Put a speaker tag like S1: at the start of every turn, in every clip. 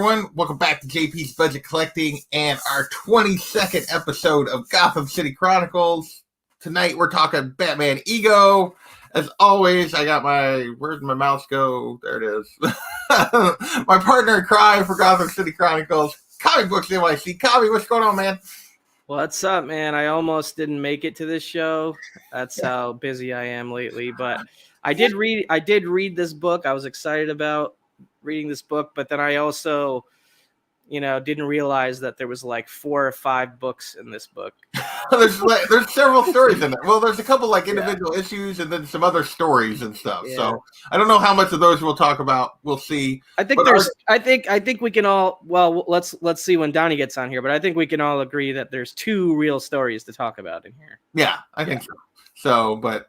S1: everyone. Welcome back to JP's Budget Collecting and our 22nd episode of Gotham City Chronicles. Tonight we're talking Batman Ego. As always, I got where'd my mouse go? There it is. My partner in crime for Gotham City Chronicles, Comic Books NYC. Comic, what's going on, man?
S2: What's up, man? I almost didn't make it to this show. That's how busy I am lately. But I did read this book. I was excited about reading this book, but then I also, didn't realize that there was like 4 or 5 books in this book.
S1: there's several stories in it. Well, there's a couple like individual issues and then some other stories and stuff. Yeah. So I don't know how much of those we'll talk about. We'll see.
S2: I think I think we can all. Well, let's see when Donnie gets on here. But I think we can all agree that there's 2 real stories to talk about in here.
S1: Yeah, I think so. So, but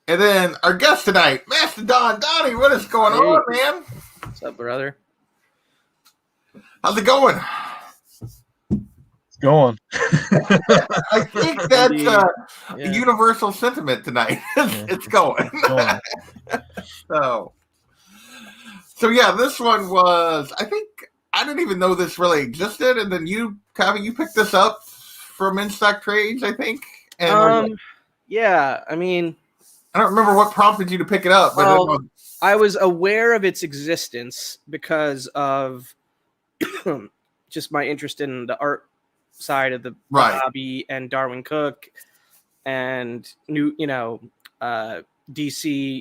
S1: and then our guest tonight, Master Donnie. What is going on, man?
S2: What's up, brother?
S1: How's it going?
S3: It's going.
S1: I think that's a universal sentiment tonight. It's going. So yeah, this one was, I think, I didn't even know this really existed, and then you, Kavi, you picked this up from In Stock Trades, I think. And
S2: yeah, I mean,
S1: I don't remember what prompted you to pick it up, but
S2: I was aware of its existence because of just my interest in the art side of the hobby and Darwin Cook and DC,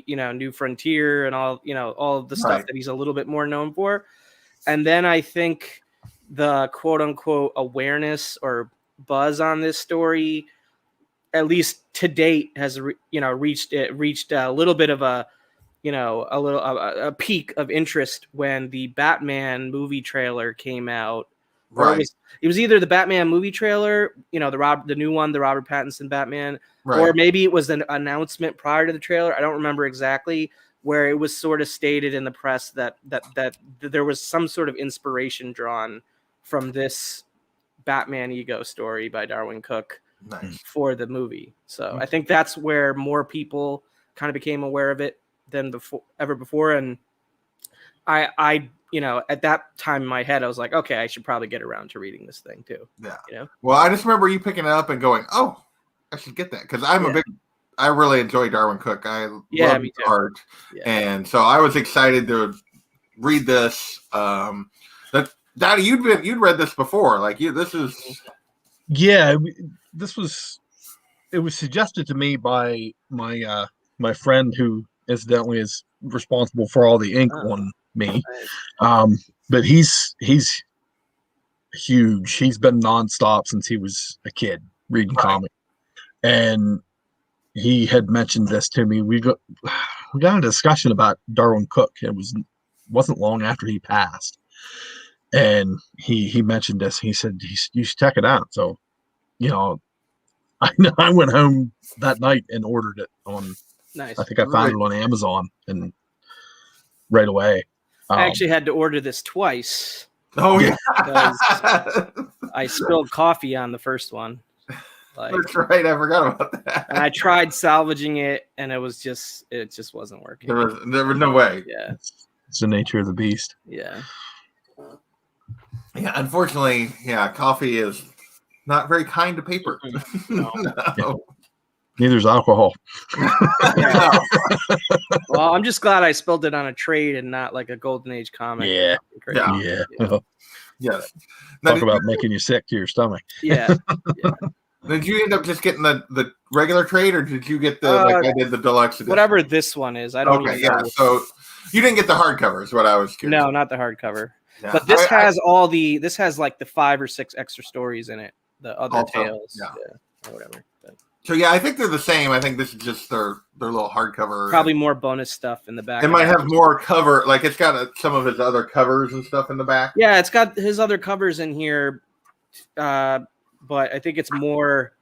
S2: New Frontier and all of the stuff that he's a little bit more known for. And then I think the quote unquote awareness or buzz on this story, at least to date, has reached a little bit of a peak of interest when the Batman movie trailer came out. Right. It was either the Batman movie trailer, the new one, the Robert Pattinson Batman, or maybe it was an announcement prior to the trailer. I don't remember exactly, where it was sort of stated in the press that there was some sort of inspiration drawn from this Batman Ego story by Darwin Cook for the movie. So I think that's where more people kind of became aware of it than ever before. And I at that time in my head, I was like, okay, I should probably get around to reading this thing too.
S1: Yeah. Well, I just remember you picking it up and going, oh, I should get that. Because I really enjoy Darwin Cook. I love his art. Yeah. And so I was excited to read this. Daddy, you'd read this before. This is.
S3: Yeah, it was suggested to me by my friend who incidentally is responsible for all the ink on me. But he's huge. He's been nonstop since he was a kid reading comics. And he had mentioned this to me. We got a discussion about Darwin Cook. It wasn't long after he passed. And he mentioned this. He said, you should check it out. So, I went home that night and ordered it on. Nice. I think I found it on Amazon and right away.
S2: I actually had to order this twice.
S1: Oh yeah,
S2: I spilled coffee on the first one.
S1: That's right. I forgot about that.
S2: And I tried salvaging it, and it just wasn't working.
S1: There was no way.
S2: Yeah,
S3: it's the nature of the beast.
S2: Yeah.
S1: Yeah. Unfortunately, coffee is not very kind to paper. No.
S3: Yeah. Neither is alcohol.
S2: Well, I'm just glad I spilled it on a trade and not like a Golden Age comic.
S3: Yeah. Talk about making you sick to your stomach.
S2: Yeah.
S1: Did you end up just getting the regular trade, or did you get I did the deluxe edition?
S2: Whatever this one is. I don't even know.
S1: So you didn't get the hardcover is what I was curious.
S2: No, not the hardcover. Yeah. But this has like the 5 or 6 extra stories in it. The other tales. Or whatever.
S1: So I think they're the same. I think this is just their little hardcover.
S2: Probably more bonus stuff in the back.
S1: It might have more cover, it's got some of his other covers and stuff in the back.
S2: Yeah, it's got his other covers in here, but I think it's more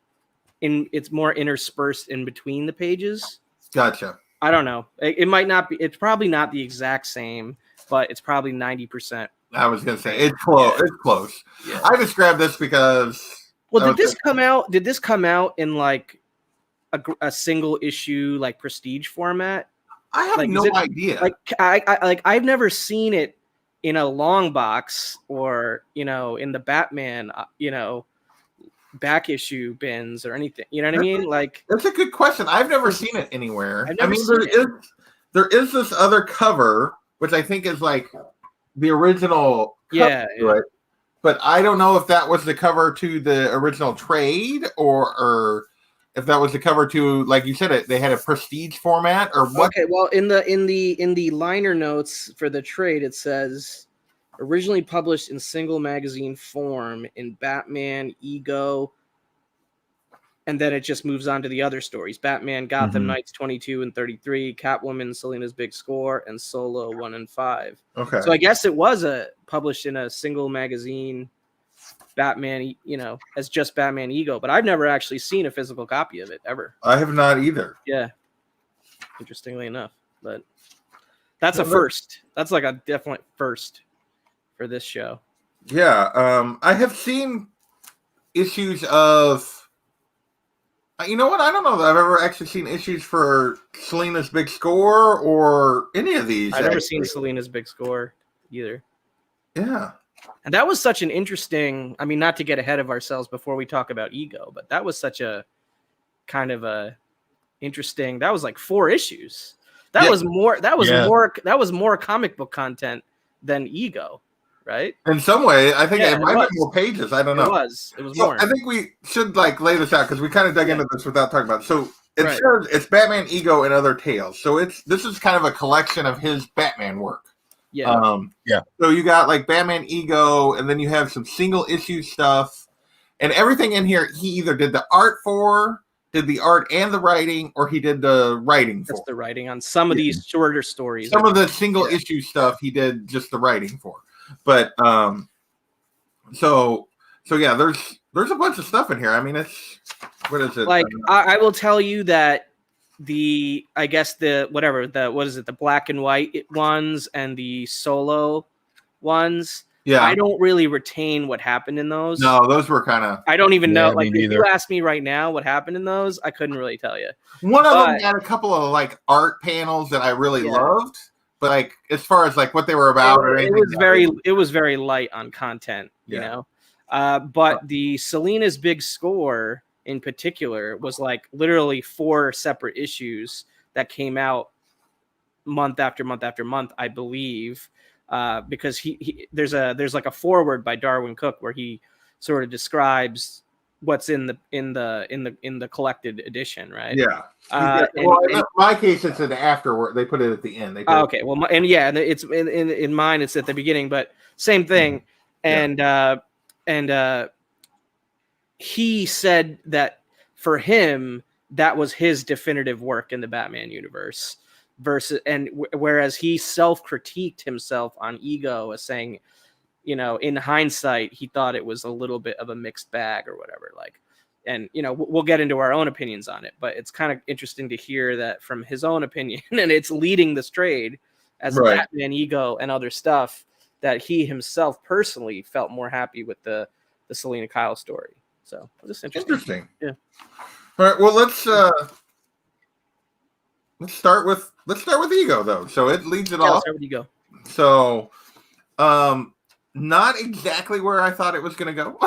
S2: interspersed in between the pages.
S1: Gotcha.
S2: I don't know. It might not be. It's probably not the exact same, but it's probably 90%.
S1: I was gonna say it's close. Yeah. It's close. Yeah. I just grabbed this because.
S2: Well, did this come out? Did this come out in like a single issue, like prestige format?
S1: I have no idea.
S2: I've never seen it in a long box or, you know, in the Batman, you know, back issue bins or anything. You know what I mean? Like,
S1: that's a good question. I've never seen it anywhere.
S2: I've never seen it.
S1: There is this other cover, which I think is like the original cover to it, but I don't know if that was the cover to the original trade or if that was the cover to, like you said, they had a prestige format or what.
S2: Okay, well, in the liner notes for the trade, it says originally published in single magazine form in Batman, Ego, and then it just moves on to the other stories: Batman, Gotham Knights 22 and 33, Catwoman, Selina's Big Score, and Solo 1 and 5.
S1: Okay,
S2: so I guess it was published in a single magazine, Batman, you know, as just Batman Ego, but I've never actually seen a physical copy of it ever.
S1: I have not either.
S2: Yeah, interestingly enough, but that's a first. That's like a definite first for this show.
S1: Yeah, I have seen issues of. You know what? I don't know that I've ever actually seen issues for Selina's Big Score or any of these.
S2: I've never seen Selina's Big Score either.
S1: Yeah.
S2: And that was such an interesting, I mean, not to get ahead of ourselves before we talk about Ego, but that was such a kind of a interesting, that was like 4 issues. That was more comic book content than Ego, right?
S1: In some way, I think it might have been more pages. I don't know.
S2: It was more.
S1: I think we should like lay this out because we kind of dug into this without talking about it. So it says it's Batman Ego and Other Tales. So this is kind of a collection of his Batman work.
S2: Yeah.
S1: So you got like Batman Ego, and then you have some single issue stuff, and everything in here. He either did the art for, did the art and the writing, or he did the writing for.
S2: Just the writing on some of these shorter stories.
S1: Some of the single issue stuff he did just the writing for. But so yeah, there's a bunch of stuff in here. I mean, it's what is it?
S2: Like I will tell you that the black and white ones and the Solo ones. Yeah, I don't really retain what happened in those.
S1: No, those were kind of.
S2: I don't even know. Like, if you ask me right now what happened in those, I couldn't really tell you.
S1: One of them had a couple of like art panels that I really loved. But like as far as like what they were about,
S2: it was very light on content, you know. But the Selina's Big Score in particular was like literally 4 separate issues that came out month after month after month, I believe, because there's like a foreword by Darwin Cook where he sort of describes what's in the collected edition, right?
S1: Yeah. In my case, it's an afterward. They put it at the end.
S2: Okay. Well, it's in mine. It's at the beginning, but same thing. And he said that for him, that was his definitive work in the Batman universe. Whereas he self-critiqued himself on Ego as saying, you know, in hindsight, he thought it was a little bit of a mixed bag or whatever. Like, and you know, we'll get into our own opinions on it, but it's kind of interesting to hear that from his own opinion, and it's leading this trade as Batman Ego and other stuff, that he himself personally felt more happy with the Selina Kyle story. So just interesting. Yeah.
S1: All right. Well, let's start with Ego though. So it leads it off.
S2: Let's start with Ego.
S1: So, not exactly where I thought it was going to go.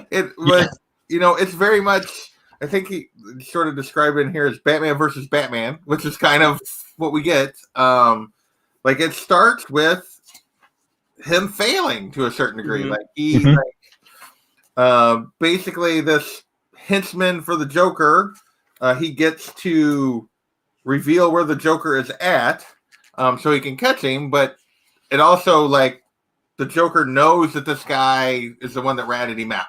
S1: It was, you know, it's very much, I think he sort of described it in here as Batman versus Batman, which is kind of what we get. Like it starts with him failing to a certain degree.
S2: Mm-hmm.
S1: Like he, basically this henchman for the Joker, he gets to reveal where the Joker is at, so he can catch him, but it also, like, the Joker knows that this guy is the one that ratted him out.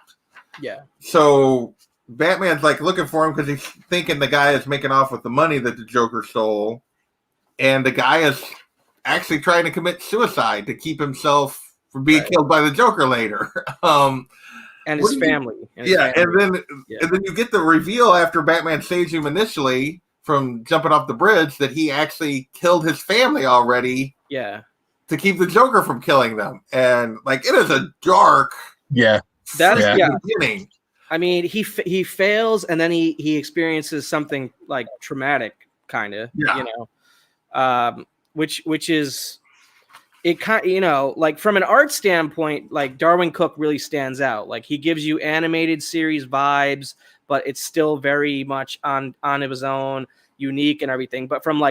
S2: Yeah.
S1: So Batman's, like, looking for him because he's thinking the guy is making off with the money that the Joker stole. And the guy is actually trying to commit suicide to keep himself from being killed by the Joker later.
S2: And his family.
S1: And then you get the reveal after Batman saves him initially from jumping off the bridge that he actually killed his family already.
S2: Yeah.
S1: To keep the Joker from killing them. And like it is a dark beginning.
S2: I mean, he fails and then he experiences something like traumatic kind of, you know. Which is it kind you know, like from an art standpoint, like Darwin Cook really stands out. Like he gives you animated series vibes, but it's still very much on his own, unique and everything. But from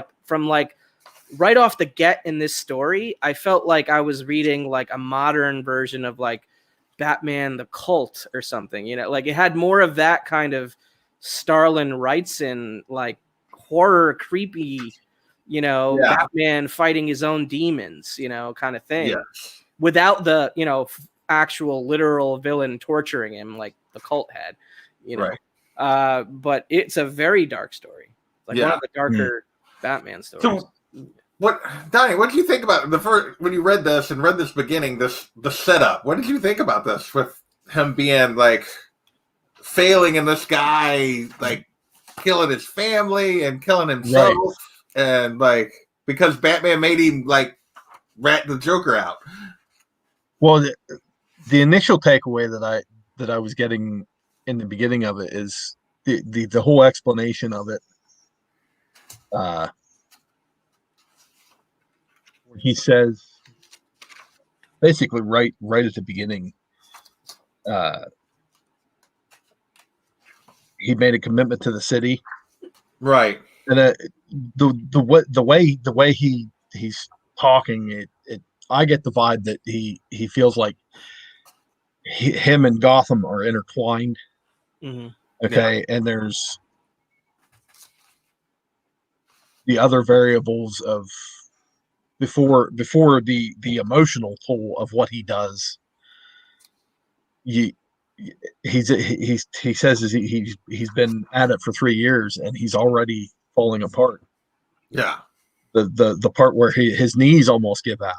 S2: right off the get in this story, I felt like I was reading like a modern version of like Batman the Cult or something, you know, like it had more of that kind of Starlin Wrightson, like horror, creepy, you know, Batman fighting his own demons, you know, kind of thing, without the, you know, actual literal villain torturing him like the Cult had, you know. But it's a very dark story, like one of the darker Batman stories.
S1: So, Donnie, what did you think about the first when you read this and read this beginning, the setup? What did you think about this with him being like failing and this guy like killing his family and killing himself and like because Batman made him like rat the Joker out?
S3: Well, the initial takeaway that I was getting in the beginning of it is the whole explanation of it. He says basically right at the beginning, he made a commitment to the city,
S1: right?
S3: And the way he's talking, I get the vibe that he feels like him and Gotham are intertwined.
S2: Mm-hmm.
S3: Okay, and there's the other variables of before the emotional toll of what he does. He says he's been at it for 3 years and he's already falling apart.
S1: Yeah,
S3: the part where his knees almost give out.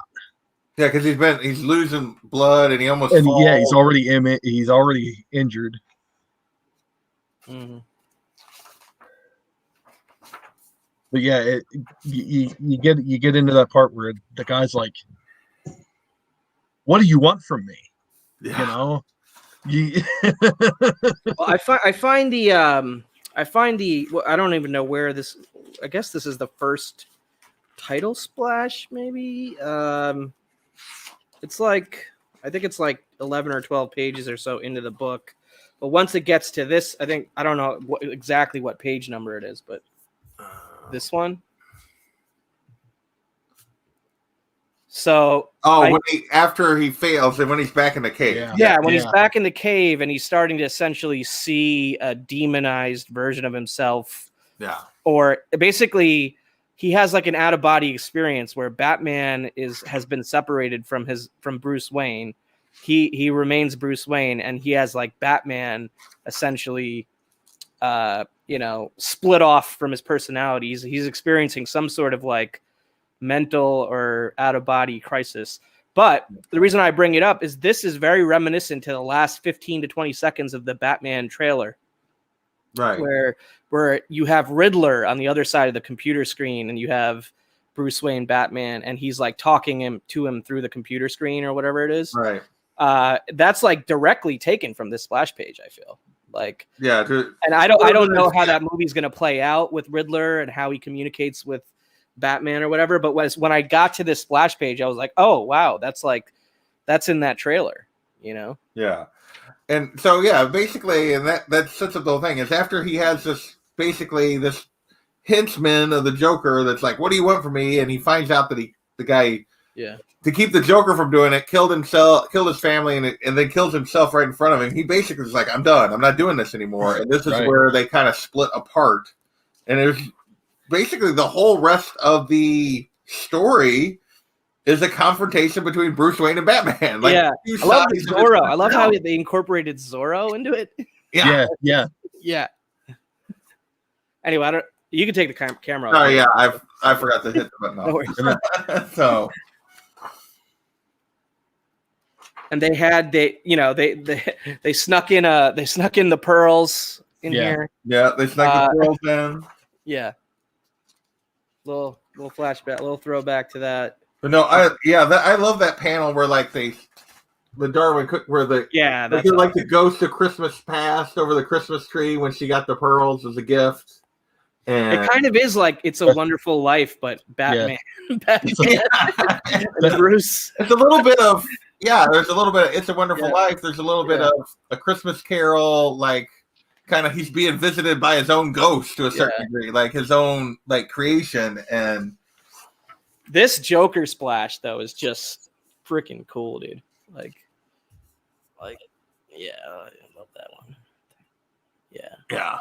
S1: Yeah, because he's losing blood and he almost
S3: falls. Yeah, he's already injured.
S2: Mm-hmm.
S3: But yeah, you get into that part where the guy's like, "What do you want from me?"
S1: Yeah.
S3: You know.
S2: Well, I find the well, I don't even know where this. I guess this is the first title splash, maybe. It's like I think it's like 11 or 12 pages or so into the book. But once it gets to this, I don't know exactly what page number it is, but this one. So
S1: after he fails and when he's back in the cave.
S2: When he's back in the cave and he's starting to essentially see a demonized version of himself.
S1: Yeah.
S2: Or basically he has like an out-of-body experience where Batman has been separated from Bruce Wayne. He remains Bruce Wayne and he has like Batman essentially split off from his personalities. He's experiencing some sort of like mental or out-of-body crisis. But the reason I bring it up is this is very reminiscent to the last 15 to 20 seconds of the Batman trailer.
S1: Right.
S2: Where you have Riddler on the other side of the computer screen and you have Bruce Wayne Batman and he's like talking to him through the computer screen or whatever it is.
S1: Right.
S2: That's like directly taken from this splash page, I feel. Like and I don't know how that movie's going to play out with Riddler and how he communicates with Batman or whatever, but when I got to this splash page, I was like, oh wow, that's in that trailer, you know?
S1: Yeah. And so basically, and that sets up the whole thing is after he has this henchman of the Joker that's like, what do you want from me? And he finds out that the guy to keep the Joker from doing it, killed his family and then kills himself right in front of him. He basically is like, I'm done. I'm not doing this anymore. And this is where they kind of split apart. And it was basically the whole rest of the story is a confrontation between Bruce Wayne and Batman. Like,
S2: I love Zorro. I love how they incorporated Zorro into it.
S3: Yeah.
S2: Anyway, you can take the camera.
S1: Oh yeah, I forgot to hit the button. No worries. So,
S2: and they snuck in the pearls in here.
S1: Yeah, they snuck the pearls in.
S2: Yeah. Little flashback, little throwback to that.
S1: But no, I love that panel where like the Darwin Cook where they're like the ghost of Christmas past over the Christmas tree when she got the pearls as a gift, And
S2: it kind of is like It's a Wonderful Life, but Batman, Batman and Bruce.
S1: It's a little bit of there's a little bit of It's a Wonderful Life. There's a little bit of A Christmas Carol, like kind of he's being visited by his own ghost to a certain degree, like his own like creation. And
S2: this Joker splash though is just freaking cool, dude. Like yeah, I love that one. Yeah.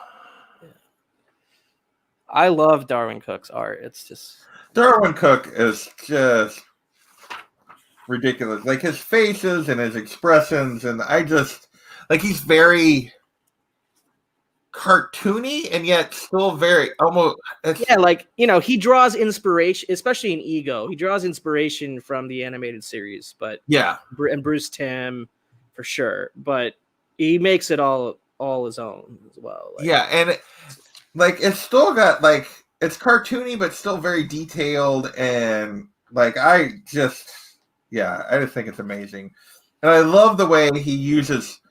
S2: I love Darwin Cook's art. It's just
S1: Darwin Cook is just ridiculous. Like his faces and his expressions, and I just like he's very cartoony and yet still very almost
S2: like he draws inspiration, especially in Ego. He draws inspiration from the animated series, but and Bruce Timm for sure, but he makes it all his own as well. Like,
S1: and it's still got like it's cartoony but still very detailed, and like I just think it's amazing. And I love the way he uses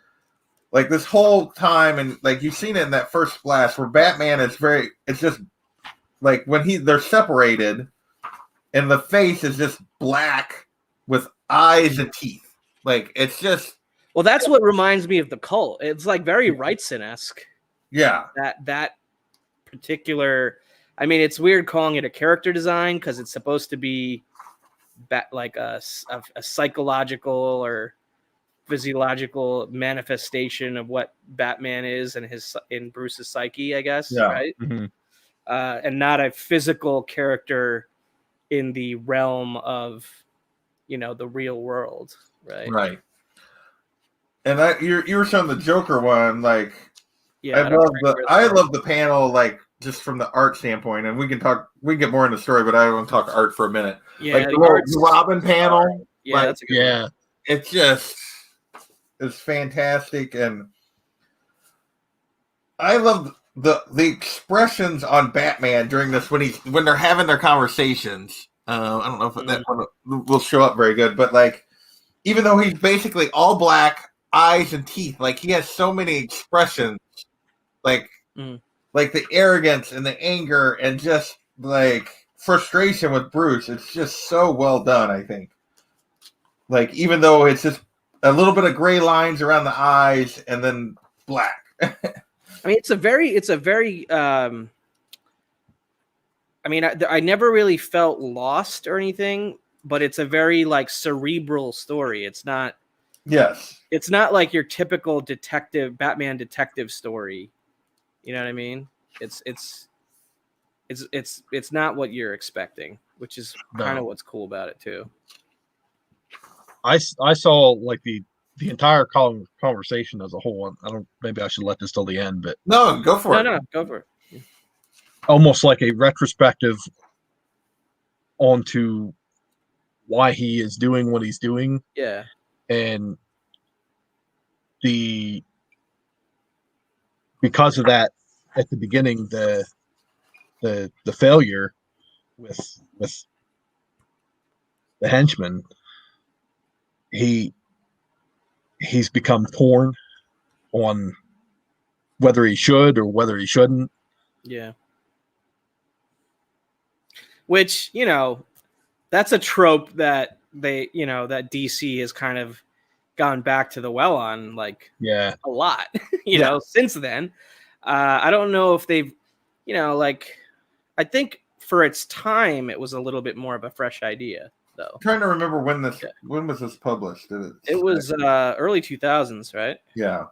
S1: like this whole time, and like you've seen it in that first splash where Batman is it's just like when they're separated and the face is just black with eyes and teeth. Like it's just
S2: that's what reminds me of the Cult. It's like very Wrightson-esque.
S1: Yeah.
S2: That particular, I mean, it's weird calling it a character design because it's supposed to be like a psychological or physiological manifestation of what Batman is and in Bruce's psyche, I guess, right?
S3: Mm-hmm.
S2: And not a physical character in the realm of, the real world, right?
S1: Right. And you were showing the Joker one, like I love the panel, like just from the art standpoint, and we can get more into the story, but I want to talk art for a minute.
S2: Yeah,
S1: like the Robin panel,
S2: that's a good one.
S1: It's just it's fantastic, and I love the expressions on Batman during this when they're having their conversations. I don't know if that one will show up very good, but like even though he's basically all black, eyes and teeth, like he has so many expressions, like the arrogance and the anger and just like frustration with Bruce. It's just so well done, I think. Like even though it's just a little bit of gray lines around the eyes and then black.
S2: I mean, it's a very I mean, I never really felt lost or anything, but it's a very like cerebral story. It's not.
S1: Yes.
S2: It's not like your typical Batman detective story. You know what I mean? It's not what you're expecting, which is kind of what's cool about it too.
S3: I saw like the entire conversation as a whole. Maybe I should let this till the end, but
S1: no, go for it.
S2: No, go for it.
S3: Almost like a retrospective onto why he is doing what he's doing.
S2: Yeah.
S3: And because of that, at the beginning, the failure with the henchman, he's become torn on whether he should or whether he shouldn't.
S2: Yeah. Which, that's a trope that that DC has kind of gone back to the well on, like a lot, since then. I don't know if they've, I think for its time, it was a little bit more of a fresh idea, though.
S1: I'm trying to remember when was this published?
S2: It was early 2000s, right?
S1: Yeah.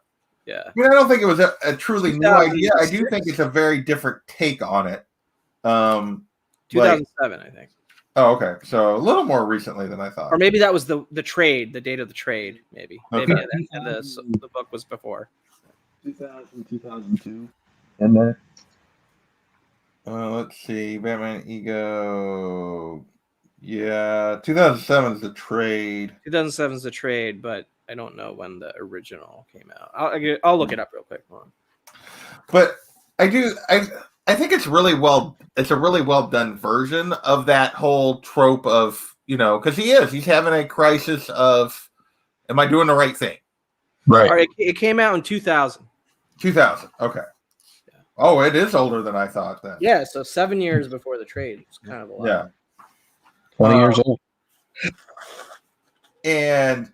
S2: Yeah.
S1: I mean, I don't think it was a truly new idea. I do think it's a very different take on it.
S2: 2007, I think.
S1: Oh, okay. So a little more recently than I thought.
S2: Or maybe that was the trade, the date of the trade, maybe.
S1: Okay.
S2: Maybe and the book was before.
S3: 2000, 2002. In there.
S1: Let's see. Batman Ego. Yeah, 2007 is the trade.
S2: 2007 is the trade, but I don't know when the original came out. I'll look it up real quick. Hold on.
S1: But I think it's really it's a really well done version of that whole trope of, because he's having a crisis of, am I doing the right thing?
S3: Right.
S2: All right, it came out in 2000.
S1: 2000. Okay. Oh, it is older than I thought then.
S2: Yeah, so 7 years before the trade. It's kind of a lot.
S1: Yeah.
S3: 20 years old.
S1: And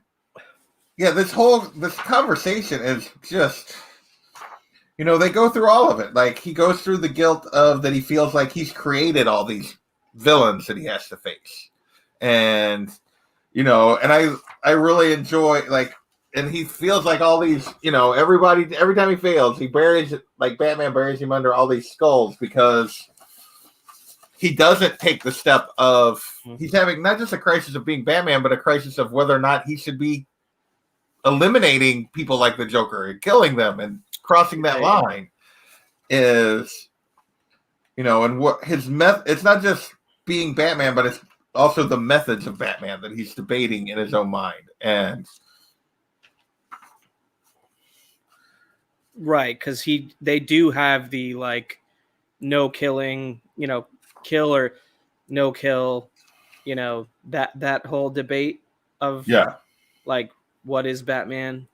S1: yeah, this conversation is just, they go through all of it. Like, he goes through the guilt of that he feels like he's created all these villains that he has to face. And, and I really enjoy, like, and he feels like all these, everybody, every time he fails, Batman buries him under all these skulls because he doesn't take the step of, he's having not just a crisis of being Batman, but a crisis of whether or not he should be eliminating people like the Joker and killing them and crossing that line is, and what his it's not just being Batman, but it's also the methods of Batman that he's debating in his own mind. And
S2: right, because they do have the like no killing, kill or no kill, that whole debate of like what is Batman.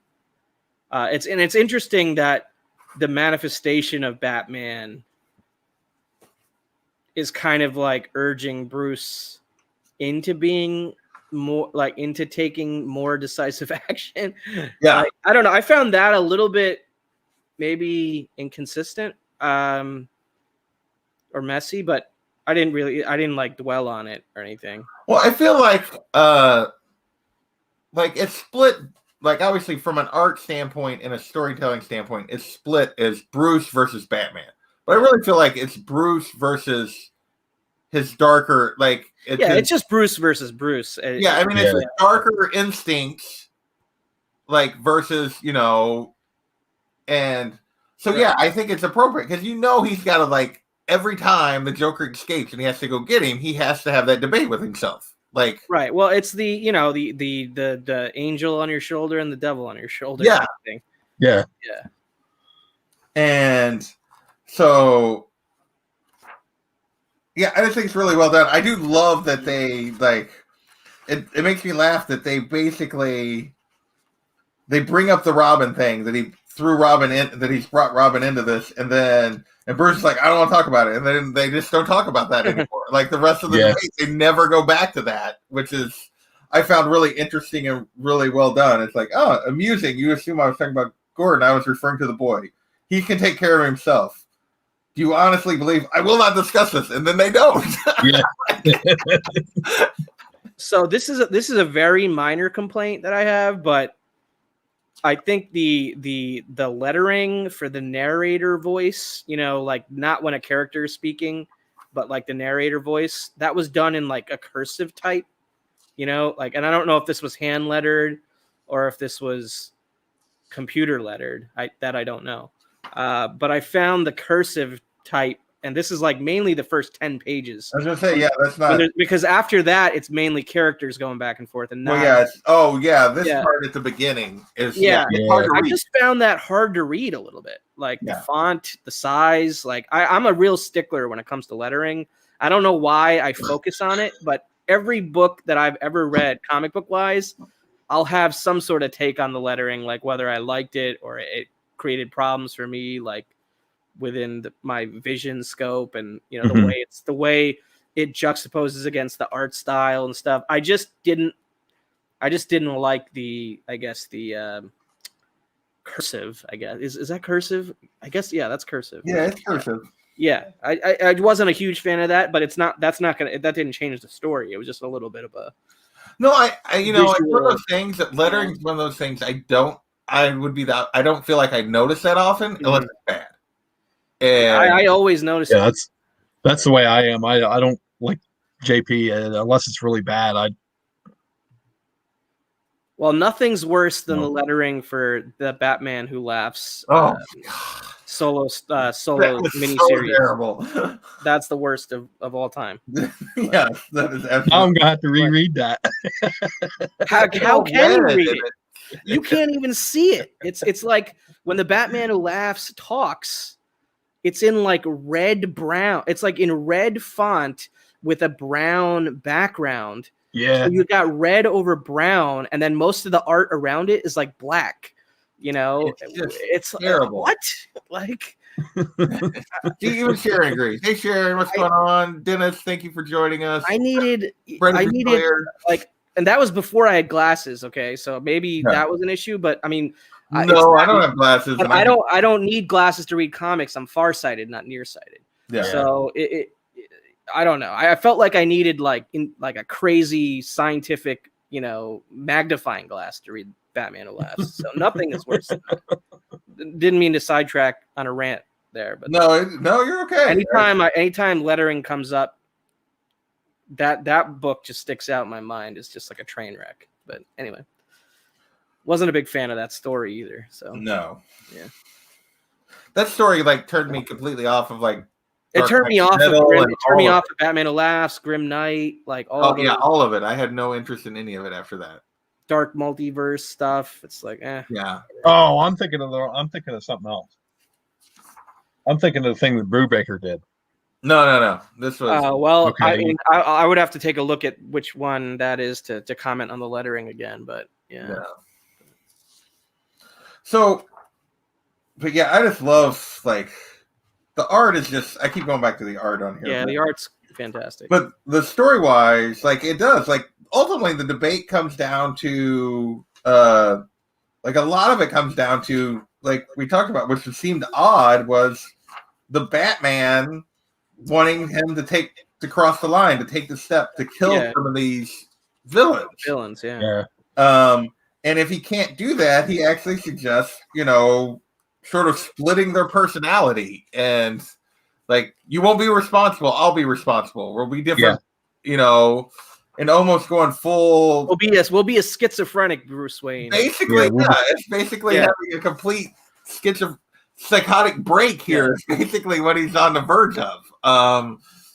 S2: It's interesting that the manifestation of Batman is kind of like urging Bruce into being more like into taking more decisive action.
S1: Yeah,
S2: I don't know. I found that a little bit maybe inconsistent or messy, but I didn't like dwell on it or anything.
S1: Well, I feel like it's split, like obviously from an art standpoint and a storytelling standpoint, it's split as Bruce versus Batman. But I really feel like it's Bruce versus his darker, like
S2: it's just Bruce versus Bruce.
S1: Yeah, I mean it's his darker instincts, like versus and so yeah, I think it's appropriate because he's got to like every time the Joker escapes and he has to go get him, he has to have that debate with himself. Like
S2: right. Well, it's the the angel on your shoulder and the devil on your shoulder.
S1: Yeah.
S2: Kind of thing.
S3: Yeah.
S2: Yeah.
S1: And so yeah, I just think it's really well done. I do love that they like it makes me laugh that they basically bring up the Robin thing that he threw Robin in, that he's brought Robin into this, and Bruce is like, I don't want to talk about it, and then they just don't talk about that anymore. Like the rest of the debate, they never go back to that, which is I found really interesting and really well done. It's like, oh, amusing. You assume I was talking about Gordon. I was referring to the boy. He can take care of himself. Do you honestly believe I will not discuss this? And then they don't.
S3: Yeah.
S2: So this is a very minor complaint that I have, but I think the lettering for the narrator voice, like not when a character is speaking, but like the narrator voice, that was done in like a cursive type, like, and I don't know if this was hand lettered or if this was computer lettered. I don't know. But I found the cursive type, and this is like mainly the first 10 pages.
S1: I was gonna say, yeah, that's not
S2: because after that it's mainly characters going back and forth, and not,
S1: this part at the beginning is it's hard to read.
S2: I just found that hard to read a little bit, like the font, the size. Like I'm a real stickler when it comes to lettering. I don't know why I focus on it, but every book that I've ever read, comic book wise, I'll have some sort of take on the lettering, like whether I liked it or it created problems for me, like within my vision scope, and the way it juxtaposes against the art style and stuff. I just didn't like the cursive. I guess is that cursive? I guess that's cursive.
S1: Yeah, it's cursive.
S2: Yeah, I wasn't a huge fan of that, but that didn't change the story. It was just a little bit of a
S1: no. Like one of those things that lettering is one of those things I don't feel like I notice that often unless it's bad. And
S2: I always notice.
S3: Yeah, that's the way I am. I don't like JP unless it's really bad.
S2: Well, nothing's worse than the lettering for the Batman Who Laughs solo miniseries.
S1: Terrible.
S2: That's the worst of all time.
S1: Yeah, that is absolutely.
S3: I'm gonna have to reread that.
S2: How can you read it? You can't even see it. It's like when the Batman Who Laughs talks. It's in like red brown. It's like in red font with a brown background.
S3: Yeah.
S2: So you got red over brown, and then most of the art around it is like black. It's
S1: terrible.
S2: What? Like
S1: Even Sharon agrees. Hey, Sharon, what's going on? Dennis, thank you for joining us.
S2: I needed like, and that was before I had glasses. Okay, so maybe that was an issue, but I mean,
S1: no, I don't have glasses.
S2: But I don't need glasses to read comics. I'm farsighted, not nearsighted.
S1: Yeah.
S2: So I don't know. I felt like I needed like a crazy scientific, magnifying glass to read Batman Who Laughs. So nothing is worse than that. Didn't mean to sidetrack on a rant there, but
S1: no, you're okay.
S2: Anytime lettering comes up, that book just sticks out in my mind. It's just like a train wreck. But anyway, wasn't a big fan of that story either. So
S1: no,
S2: yeah,
S1: that story turned me completely off of
S2: It turned me off of Batman Who Laughs, Grim Knight,
S1: all of it. I had no interest in any of it after that.
S2: Dark multiverse stuff. It's like,
S1: yeah.
S3: Oh, I'm thinking of something else. I'm thinking of the thing that Brubaker did.
S1: No. This was
S2: okay. I would have to take a look at which one that is to comment on the lettering again, but yeah.
S1: So, but yeah, I just love the art is just. I keep going baback to the art on here.
S2: Yeah, the art's fantastic.
S1: But the story wise, it does ultimately the debate comes down to a lot of it comes down to we talked about, which seemed odd, was the Batman wanting him to cross the line, to take the step to kill some of these villains.
S2: Yeah.
S1: And if he can't do that, he actually suggests, sort of splitting their personality and you won't be responsible, I'll be responsible. We'll be different, and almost going full.
S2: We'll be a schizophrenic Bruce Wayne.
S1: Basically, it's basically having a complete psychotic break here. Is basically what he's on the verge of.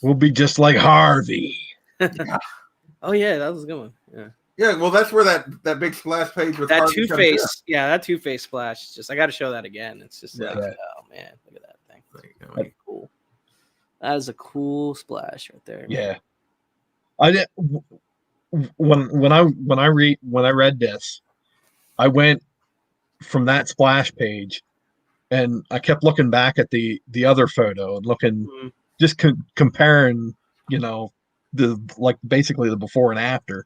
S3: We'll be just like Harvey.
S2: Oh yeah, that was a good one. Yeah.
S1: Yeah, well, that's where that big splash page with
S2: that Two-Face. Yeah, that Two-Face splash. It's just I got to show that again. It's just oh man, look at that thing. That's cool. That is a cool splash right there.
S3: Yeah. I did when I read this, I went from that splash page, and I kept looking back at the other photo and looking, just comparing, basically the before and after.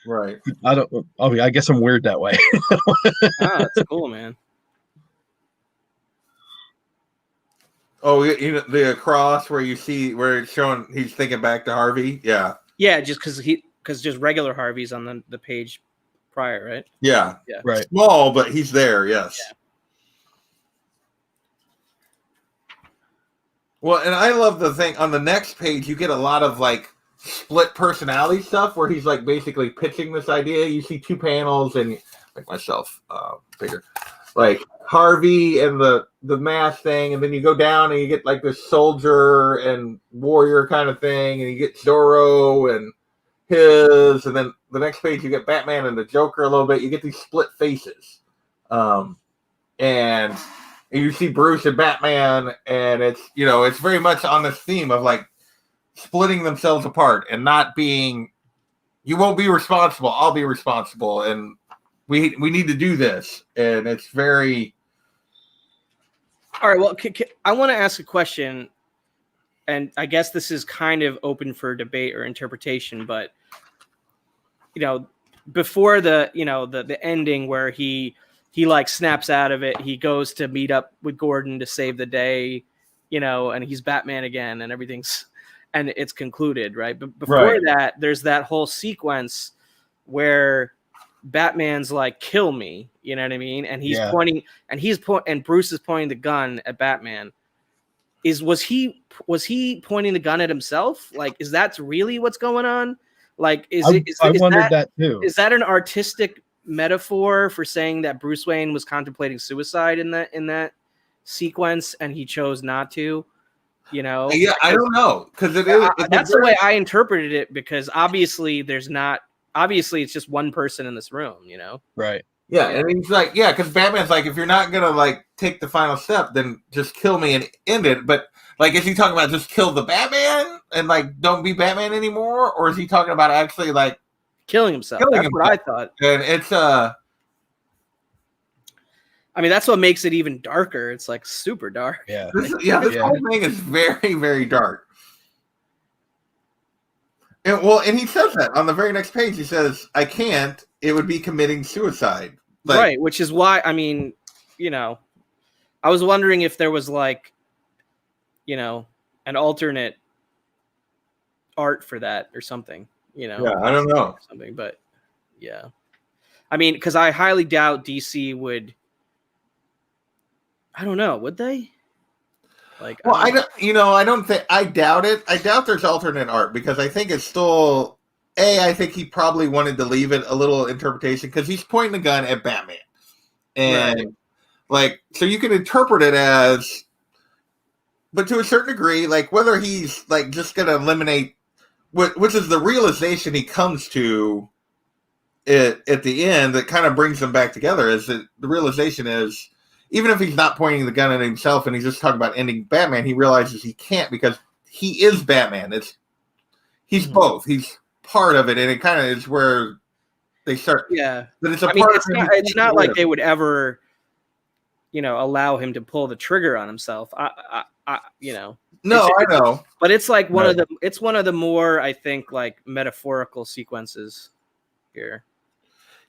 S1: Right.
S3: I guess I'm weird that way.
S2: That's cool, man.
S1: Oh, the cross where you see where it's showing he's thinking back to Harvey. Yeah.
S2: Yeah, just because just regular Harvey's on the page prior, right?
S1: Yeah.
S2: Yeah.
S3: Right.
S1: Small, but he's there. Yes. Yeah. Well, and I love the thing on the next page. You get a lot of split personality stuff where he's basically pitching this idea. You see two panels, and myself, bigger, Harvey and the mask thing, and then you go down and you get this soldier and warrior kind of thing, and you get Zorro and his, and then the next page you get Batman and the Joker a little bit. You get these split faces, and you see Bruce and Batman, and it's it's very much on this theme of splitting themselves apart and not being, you won't be responsible, I'll be responsible, and we need to do this, and it's very.
S2: All right, well, I want to ask a question, and I guess this is kind of open for debate or interpretation, but before the ending where he snaps out of it, he goes to meet up with Gordon to save the day, and he's Batman again, and everything's. And it's concluded, right? But before that, there's that whole sequence where Batman's kill me, you know what I mean? And he's pointing, and Bruce is pointing the gun at Batman. Was he pointing the gun at himself? Is that really what's going on? I
S3: wondered that too.
S2: Is that an artistic metaphor for saying that Bruce Wayne was contemplating suicide in that sequence and he chose not to?
S1: Yeah, I don't know, because
S2: that's the way I interpreted it, because obviously it's just one person in this room,
S3: right?
S1: Yeah, and he's because Batman's if you're not gonna take the final step, then just kill me and end it. But is he talking about just kill the Batman and don't be Batman anymore, or is he talking about actually
S2: killing himself? That's what I thought.
S1: And it's
S2: I mean, that's what makes it even darker. It's like super dark.
S3: Yeah.
S1: This whole thing is very, very dark. And he says that on the very next page. He says, "I can't. It would be committing suicide." Like,
S2: right, which is why, I mean, I was wondering if there was like, an alternate art for that or something.
S1: Yeah, I don't know.
S2: Something, but yeah. I mean, because I highly doubt DC would. I don't know. Would they? Like,
S1: well, I don't think. I doubt it. I doubt there's alternate art because I think it's still. I think he probably wanted to leave it a little interpretation because he's pointing the gun at Batman, and so you can interpret it as, but to a certain degree, like whether he's like just going to eliminate, which is the realization he comes to. At the end, that kind of brings them back together. Is that the realization is, even if he's not pointing the gun at himself and he's just talking about ending Batman, he realizes he can't because he is Batman. He's both. He's part of it, and it kind of is where they start.
S2: Yeah,
S1: but it's it's
S2: not like they would ever, allow him to pull the trigger on himself.
S1: No, I know,
S2: but it's like one of the more, I think, like metaphorical sequences here.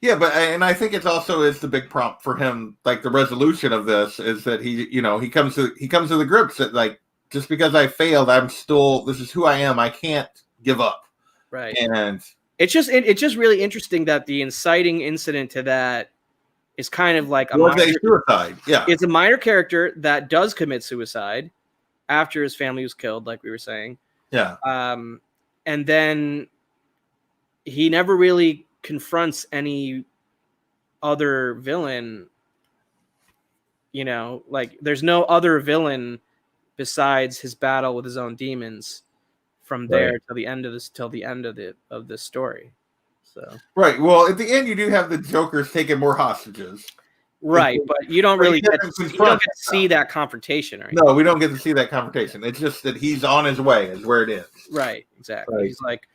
S1: Yeah, and I think it's also is the big prompt for him. Like the resolution of this is that he comes to the grips that like just because I failed, I'm still, this is who I am. I can't give up.
S2: Right.
S1: And
S2: it's just really interesting that the inciting incident to that is kind of like a
S1: suicide. Yeah,
S2: it's a minor character that does commit suicide after his family was killed, like we were saying.
S1: Yeah.
S2: And then he never really confronts any other villain, like there's no other villain besides his battle with his own demons from there till the end of this story. So
S1: right. Well, at the end, you do have the Joker's taking more hostages.
S2: Right, but you don't really get to see that confrontation, right?
S1: No, we don't get to see that confrontation. It's just that he's on his way, is where it is.
S2: Right, exactly. Right. He's like,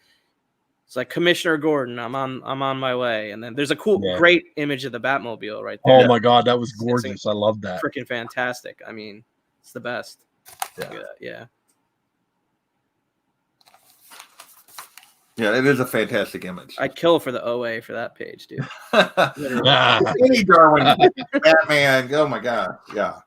S2: it's like Commissioner Gordon. I'm on my way, and then there's a great image of the Batmobile right there.
S3: Oh my God, that was gorgeous! I love that.
S2: Freaking fantastic! I mean, it's the best. Yeah.
S1: Yeah, it is a fantastic image.
S2: I'd kill for the OA for that page, dude.
S1: Any Darwin, Batman. Oh my God, yeah.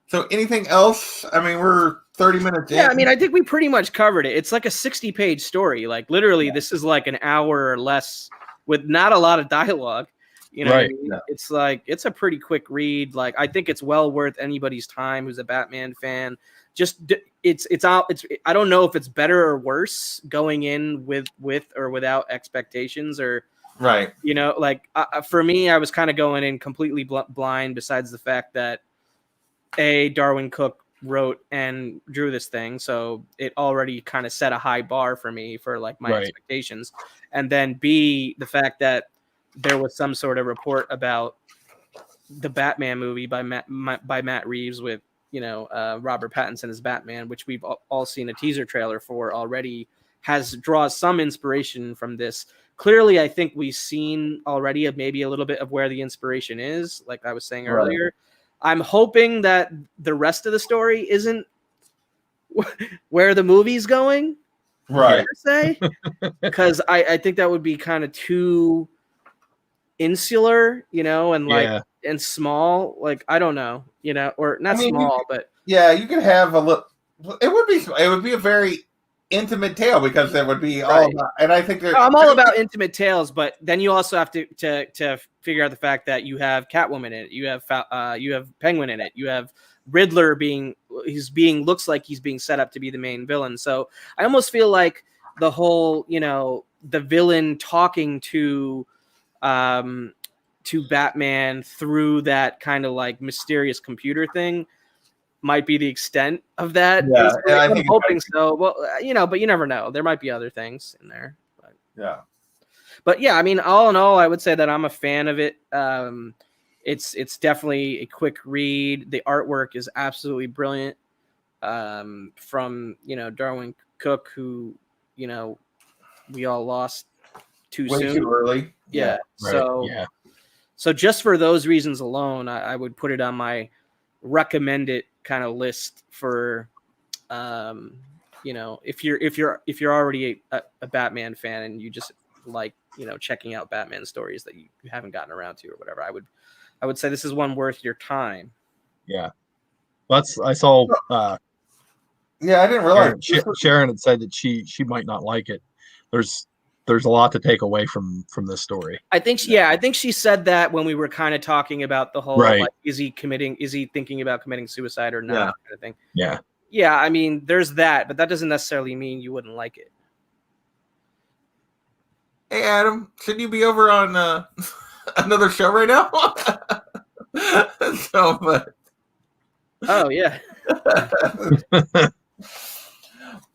S1: So anything else? I mean, we're 30 minutes in.
S2: Yeah, I mean, I think we pretty much covered it. It's like a 60-page story. Like literally, this is like an hour or less with not a lot of dialogue. Right. What I mean? Yeah. It's like, it's a pretty quick read. Like, I think it's well worth anybody's time who's a Batman fan. Just I don't know if it's better or worse going in with or without expectations or
S1: right.
S2: Like for me, I was kind of going in completely blind. Besides the fact that Darwin Cook wrote and drew this thing, so it already kind of set a high bar for me for like my expectations. And then B, the fact that there was some sort of report about the Batman movie by Matt Reeves with Robert Pattinson as Batman, which we've all seen a teaser trailer for already, draws some inspiration from this. Clearly, I think we've seen already maybe a little bit of where the inspiration is, like I was saying earlier. I'm hoping that the rest of the story isn't where the movie's going,
S1: right?
S2: Per se, because I think that would be kind of too insular, and like and small. Like I don't know, or not small, but
S1: yeah, you could have a look. It would be a very intimate tale because there would be all about, and I think
S2: I'm all about intimate tales, but then you also have to figure out the fact that you have Catwoman in it, you have Penguin in it, you have Riddler looks like he's being set up to be the main villain. So I almost feel like the whole the villain talking to Batman through that kind of like mysterious computer thing might be the extent of that.
S1: Yeah,
S2: I'm hoping so. Well, but you never know. There might be other things in there. But yeah, I mean, all in all, I would say that I'm a fan of it. It's definitely a quick read. The artwork is absolutely brilliant. From Darwin Cook, who we all lost too
S1: way
S2: soon.
S1: too early.
S2: Yeah. So So just for those reasons alone, I would put it on my recommended kind of list for, if you're already a Batman fan and you just like, checking out Batman stories that you haven't gotten around to or whatever, I would say this is one worth your time.
S3: Yeah. I saw.
S1: Yeah, I didn't realize
S3: Sharon had said that she might not like it. There's a lot to take away from this story.
S2: I think she said that when we were kind of talking about the whole,
S3: right.
S2: like, is he thinking about committing suicide or not, kind of thing.
S3: Yeah.
S2: Yeah, I mean, there's that, but that doesn't necessarily mean you wouldn't like it.
S1: Hey, Adam, shouldn't you be over on another show right now?
S2: Oh yeah.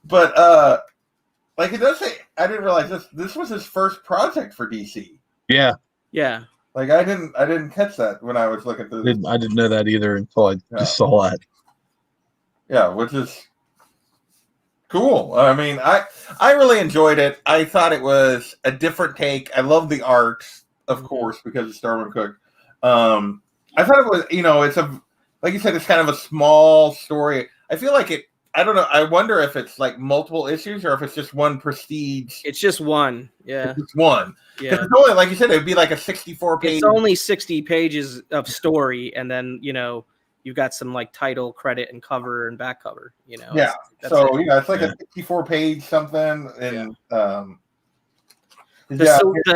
S1: But like it does say, I didn't realize this was his first project for DC.
S3: Yeah.
S2: Yeah.
S1: Like I didn't catch that when I was looking through this.
S3: I didn't know that either until I just saw that.
S1: Yeah, which is cool. I mean, I really enjoyed it. I thought it was a different take. I love the art, of course, because it's Darwin Cook. I thought it was, it's like you said, it's kind of a small story. I feel like it. I don't know. I wonder if it's like multiple issues or if it's just one prestige.
S2: It's just one. Yeah.
S1: It's just one.
S2: Yeah.
S1: It's only, like you said, it would be like a 64-page.
S2: It's only 60 pages of story, and then you've got some like title, credit, and cover and back cover.
S1: Yeah. So it's like a 64-page something, and
S2: the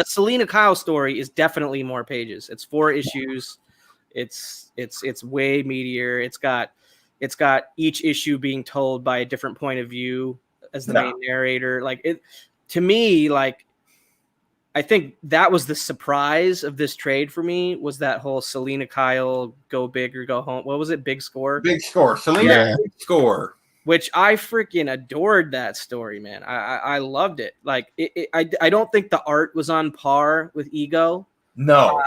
S2: Selina Kyle story is definitely more pages. It's 4 issues. It's way meatier. It's got each issue being told by a different point of view as the main narrator. Like it, to me, like I think that was the surprise of this trade for me, was that whole Selina Kyle go big or go home. What was it? Big Score.
S1: Big Score. Selina Big Score.
S2: Which I freaking adored that story, man. I loved it. Like I don't think the art was on par with Ego.
S1: No.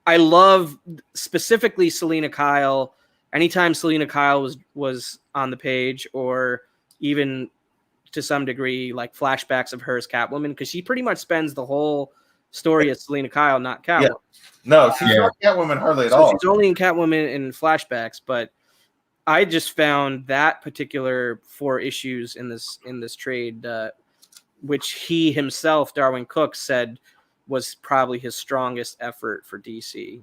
S2: I love specifically Selina Kyle. Anytime Selina Kyle was on the page, or even to some degree like flashbacks of her as Catwoman, because she pretty much spends the whole story as Selina Kyle, not Catwoman.
S1: Yeah. No, she's not Catwoman hardly at all.
S2: She's only in Catwoman in flashbacks, but I just found that particular 4 issues in this trade, which he himself, Darwin Cook, said was probably his strongest effort for DC,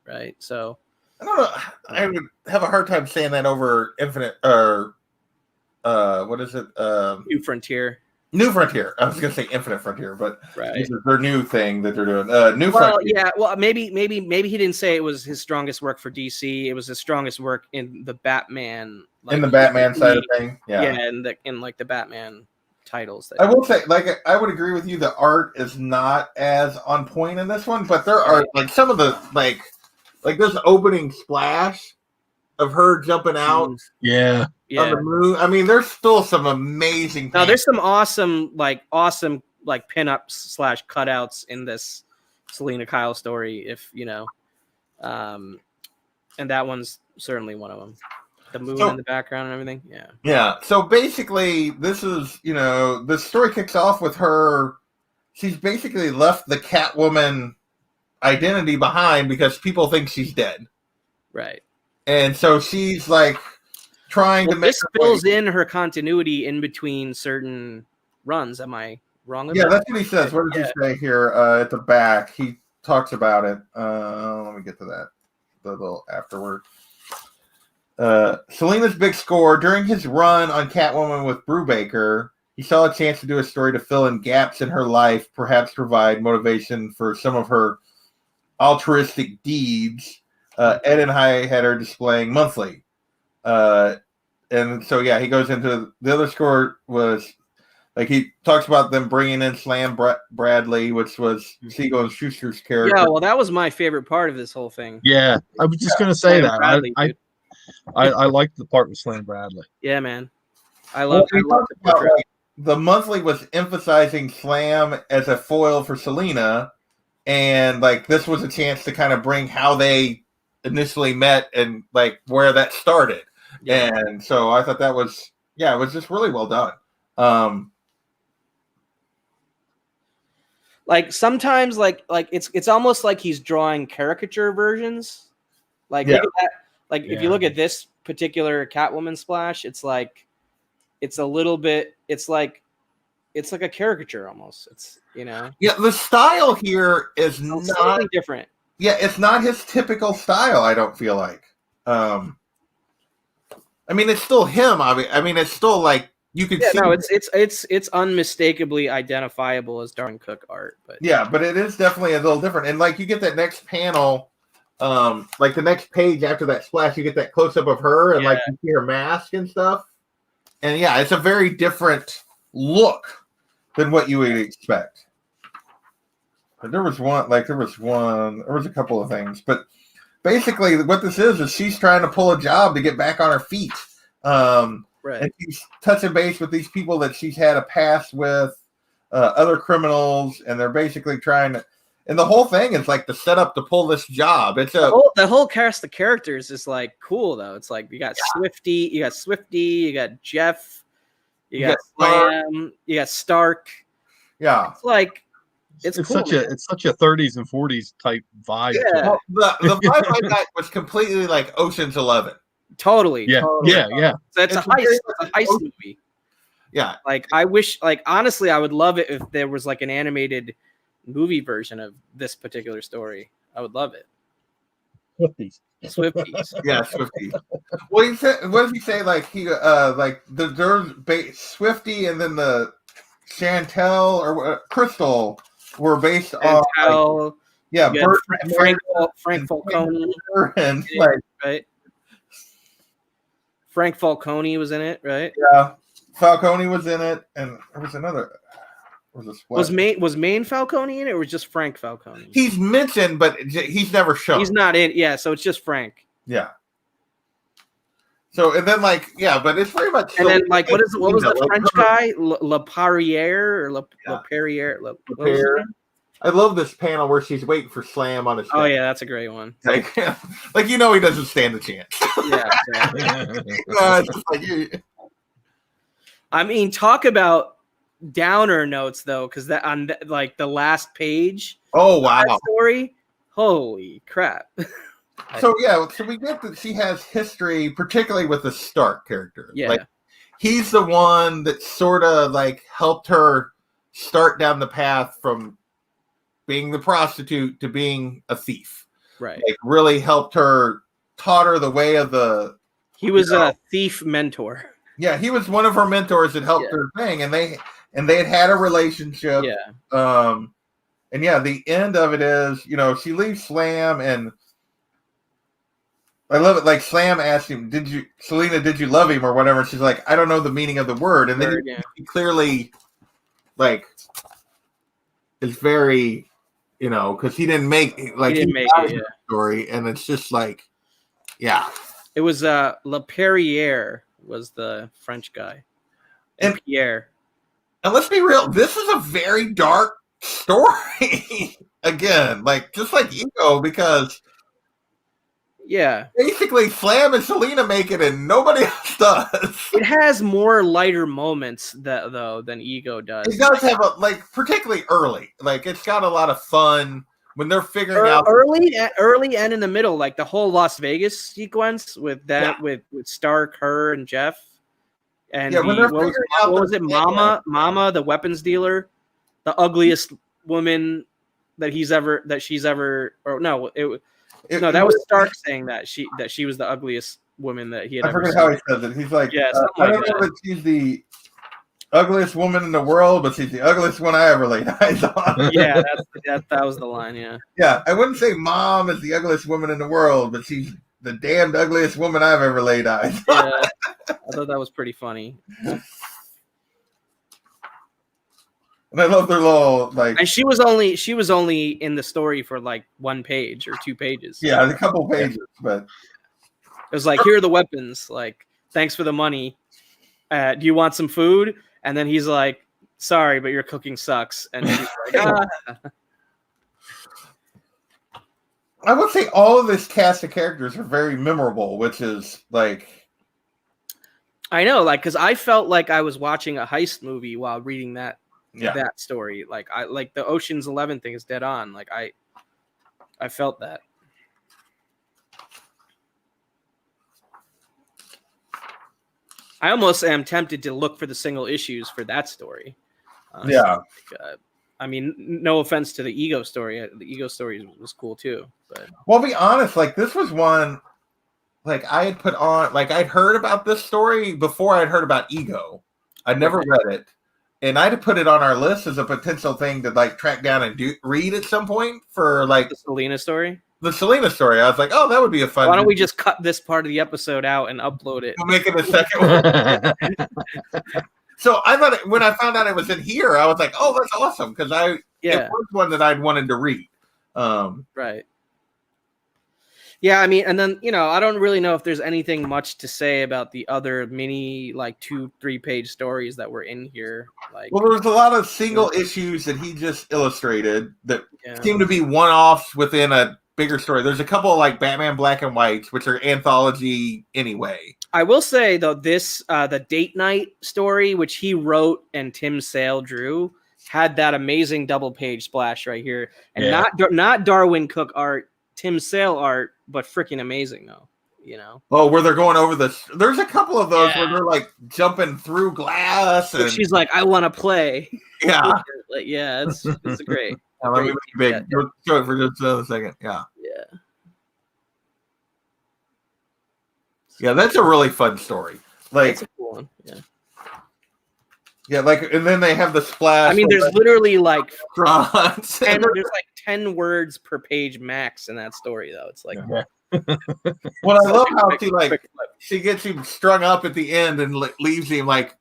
S2: right? So
S1: I don't know. I would have a hard time saying that over Infinite or what is it?
S2: New Frontier.
S1: New Frontier. I was going to say Infinite Frontier, but this is their new thing that they're doing. New Frontier.
S2: Yeah. Well, maybe he didn't say it was his strongest work for DC. It was his strongest work in the Batman.
S1: Like, in the Batman side of things. Yeah.
S2: Yeah, in like the Batman titles.
S1: I will say, like, I would agree with you. The art is not as on point in this one, but there are like some of the like this opening splash of her jumping out.
S3: Yeah.
S1: On the moon. I mean, there's still some amazing.
S2: Now, there's some awesome pinups / cutouts in this Selina Kyle story, if and that one's certainly one of them. The moon in the background and everything. Yeah.
S1: Yeah. So basically, this is the story kicks off with her. She's basically left the Catwoman identity behind because people think she's dead.
S2: Right.
S1: And so she's like trying to make
S2: this fills in her continuity in between certain runs. Am I wrong?
S1: Yeah, that's what he says. What does he say here at the back? He talks about it. Let me get to that. The little afterword. Selina's big score. During his run on Catwoman with Brubaker, he saw a chance to do a story to fill in gaps in her life, perhaps provide motivation for some of her altruistic deeds. Ed and I had her displaying monthly. And so, yeah, he goes into the other score was like he talks about them bringing in Slam Bradley, which was Siegel and Schuster's character.
S2: Yeah, well, that was my favorite part of this whole thing.
S3: Yeah, I was just going to say that. Bradley, I liked the part with Slam Bradley.
S2: Yeah, man. I love
S1: the monthly was emphasizing Slam as a foil for Selina, and like this was a chance to kind of bring how they initially met and like where that started. Yeah. And so I thought that was it was just really well done.
S2: like sometimes like it's almost like he's drawing caricature versions. Like look at that. Like if you look at this particular Catwoman splash, it's like it's a little bit. It's like a caricature almost. It's
S1: Yeah, the style here is
S2: slightly different.
S1: Yeah, it's not his typical style. I don't feel like. I mean, it's still him. I mean, it's still like you could see.
S2: No, it's unmistakably identifiable as Darwin Cook art, but
S1: but it is definitely a little different. And like you get that next panel, like the next page after that splash, you get that close up of her and like you see her mask and stuff. And yeah, it's a very different look than what you would expect. But there was a couple of things, but basically what this is she's trying to pull a job to get back on her feet.
S2: Right.
S1: And she's touching base with these people that she's had a past with, other criminals, and they're basically trying to. And the whole thing is like the setup to pull this job. It's
S2: the whole cast of characters is like cool though. It's like you got Swifty, you got Jeff, you got Slam, you got Stark.
S1: Yeah,
S2: it's like it's cool,
S3: such a 30s and 40s type vibe.
S1: Yeah, well, the vibe I got was completely like Ocean's 11.
S2: Totally.
S3: Yeah.
S2: So it's a heist movie.
S1: Yeah.
S2: Like I wish, like honestly, I would love it if there was like an animated movie version of this particular story. I would love it. Swifties.
S1: Yeah, Swifties. Well, what does he say? Like like there's Swifty and then the Chantel or Crystal were based on
S2: Frank Falcone
S1: and
S2: right. Frank Falcone was in it, right?
S1: Yeah, Falcone was in it, and there was another.
S2: Was Maine Falcone in it, or was just Frank Falcone?
S1: He's mentioned, but he's never shown.
S2: He's not in. Yeah, so it's just Frank.
S1: Yeah. So and then but it's very much.
S2: And then what was the French guy? Le Perrier or Le Perrier?
S1: I love this panel where she's waiting for Slam on his.
S2: Oh yeah, that's a great one.
S1: Like he doesn't stand a chance.
S2: Yeah. Exactly. I mean, talk about downer notes though, because that on the last page.
S1: Oh wow!
S2: Story. Holy crap!
S1: So we get that she has history, particularly with the Stark character.
S2: Yeah,
S1: like he's the one that sort of like helped her start down the path from being the prostitute to being a thief.
S2: Right.
S1: Like really helped her, taught her the way of the.
S2: He was a thief mentor.
S1: Yeah, he was one of her mentors that helped her thing, and they had a relationship.
S2: Yeah.
S1: And the end of it is, she leaves Slam, and I love it. Like Slam asked him, did you love him or whatever? And she's like, I don't know the meaning of the word. And then he clearly, is very, because he didn't make it story, and it's just like, yeah.
S2: It was Le Perrier was the French guy, and Pierre.
S1: And let's be real, this is a very dark story. Again, just like Ego, because basically Slam and Selena make it, and nobody else does.
S2: It has more lighter moments than Ego does.
S1: It does have particularly early. It's got a lot of fun when they're figuring out
S2: early and in the middle, like the whole Las Vegas sequence with that with Stark, her, and Jeff, and what was it, Mama, the weapons dealer, the ugliest woman that she's ever, or no, that was Stark saying that she was the ugliest woman that he had ever seen.
S1: I forget how he says it. He's like, I don't know that she's the ugliest woman in the world, but she's the ugliest one I ever laid eyes on.
S2: Yeah, that was the line.
S1: Yeah, I wouldn't say Mom is the ugliest woman in the world, but she's the damned ugliest woman I've ever laid eyes on.
S2: Yeah, I thought that was pretty funny.
S1: And I love their little
S2: and she was only in the story for one page or 2 pages.
S1: Yeah, a couple pages, but
S2: it was like, here are the weapons. Thanks for the money. Do you want some food? And then he's like, sorry, but your cooking sucks. And she's like,
S1: I would say all of this cast of characters are very memorable, which is I
S2: know, because I felt like I was watching a heist movie while reading that that story. Like I like the Ocean's 11 thing is dead on. Like I felt that. I almost am tempted to look for the single issues for that story.
S1: Yeah.
S2: I mean, no offense to the Ego story. The Ego story was cool too. But
S1: well, I'll be honest, like this was one, like I had put on, like I'd heard about this story before I'd heard about Ego. I'd never read it, and I'd have put it on our list as a potential thing to like track down and read at some point for like
S2: the Selena story.
S1: The Selena story. I was like, oh, that would be a fun.
S2: Why don't we just cut this part of the episode out and upload it?
S1: We'll make it a second one. So I thought when I found out it was in here, I was like, "Oh, that's awesome!" Because it was one that I'd wanted to read.
S2: Right. Yeah, I mean, and then I don't really know if there's anything much to say about the other mini, like 2-3 page stories that were in here. Like,
S1: well, there was a lot of single issues that he just illustrated that seemed to be one-offs within a bigger story. There's a couple of like Batman Black and Whites, which are anthology anyway.
S2: I will say though, this the Date Night story, which he wrote and Tim Sale drew, had that amazing double page splash right here, and not Darwin Cook art, Tim Sale art, but freaking amazing though.
S1: Oh, where they're going over this. There's a couple of those where they're like jumping through glass, and
S2: she's like, "I want to play."
S1: Yeah,
S2: like, it's great.
S1: Let me make it big. Show it for just a second. Yeah, that's a really fun story. Like,
S2: that's a cool one.
S1: Yeah, like, and then they have the splash.
S2: I mean, there's literally like
S1: there's
S2: like 10 words per page max in that story, though. It's like,
S1: well, I love how she gets him strung up at the end and leaves him like,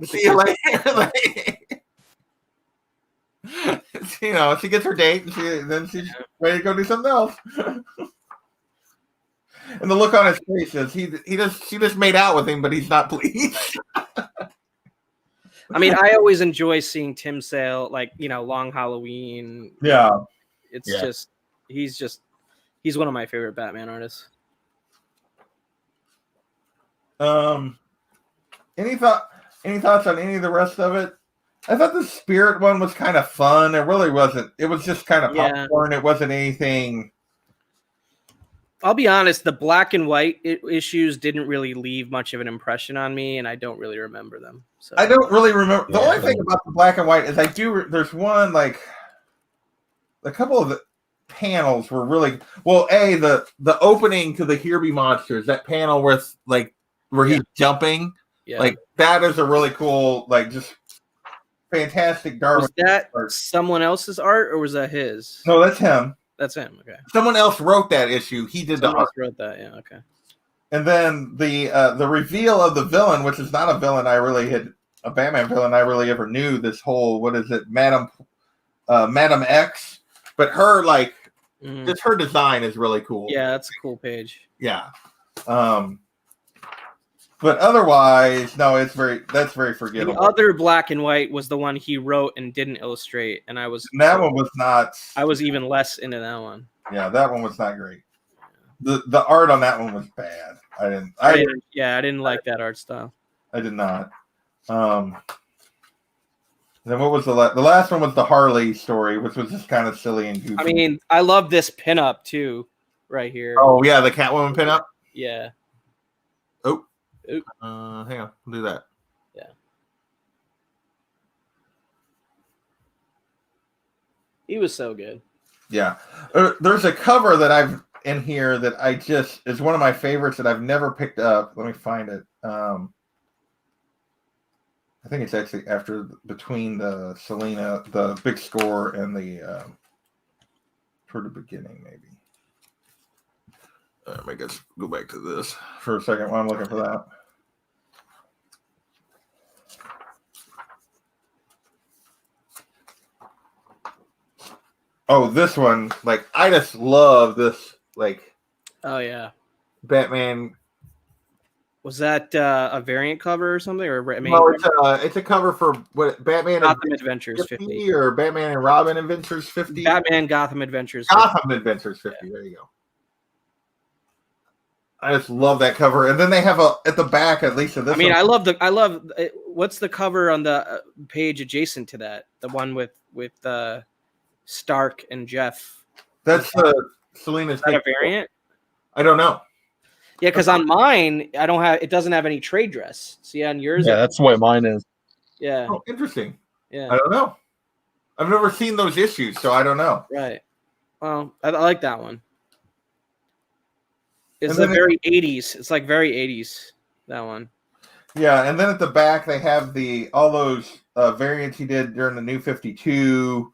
S1: see you later. She gets her date and then she's ready to go do something else. And the look on his face is she just made out with him, but he's not pleased.
S2: I mean, I always enjoy seeing Tim Sale, like, Long Halloween.
S1: Yeah.
S2: It's just he's one of my favorite Batman artists.
S1: Any thoughts on any of the rest of it? I thought the Spirit one was kind of fun. It really wasn't. It was just kind of popcorn. It wasn't anything.
S2: I'll be honest, the black and white issues didn't really leave much of an impression on me, and I don't really remember them. So
S1: I don't really remember. The only thing about the black and white is there's one, like, a couple of the panels were really well. The opening to the Here Be Monsters, that panel with like where he's jumping, like that is a really cool, like, just fantastic Darwin.
S2: Was that art. Someone else's art, or was that his?
S1: No, that's him.
S2: That's him. Okay.
S1: Someone else wrote that issue. He did
S2: Someone
S1: the art.
S2: else wrote that. Yeah. Okay.
S1: And then the reveal of the villain, which is not a villain a Batman villain I really ever knew. This whole, what is it, Madam X, but her just her design is really cool.
S2: Yeah, that's a cool page.
S1: Yeah. But otherwise, no, that's very forgettable.
S2: The other black and white was the one he wrote and didn't illustrate, and one was not. I was even less into that one.
S1: Yeah, that one was not great. The art on that one was bad. I
S2: didn't like that art style.
S1: I did not. Then what was the last one was the Harley story, which was just kind of silly and goofy.
S2: I mean, I love this pinup too, right here.
S1: Oh yeah, the Catwoman pinup.
S2: Yeah.
S1: Oh. Hang on, we'll do that.
S2: Yeah. He was so good.
S1: Yeah. There's a cover that I've in here that is one of my favorites that I've never picked up. Let me find it. I think it's actually between the Selena, the big score, and the toward the beginning, maybe. Let me just go back to this for a second while I'm looking for that. Oh, this one, like, I just love this, like.
S2: Oh yeah.
S1: Batman.
S2: Was that a variant cover or something, or
S1: no? It's a cover for what Batman
S2: Gotham Adventures 50
S1: or Batman and Robin Adventures 50.
S2: Batman Gotham Adventures
S1: 50. Gotham Adventures 50. Yeah. There you I just love that cover. And then they have at the back, at least of this.
S2: I mean, one. I love. What's the cover on the page adjacent to that? The one with Stark and Jeff.
S1: That's Selena's.
S2: Is that a variant?
S1: I don't know.
S2: Yeah, because on mine, it doesn't have any trade dress. See, on yours,
S3: that's the way mine is.
S2: Yeah.
S1: Oh, interesting.
S2: Yeah.
S1: I don't know. I've never seen those issues, so I don't know.
S2: Right. Well, I like that one. It's very 80s. It's like very 80s, that one.
S1: Yeah, and then at the back they have all those variants he did during the New 52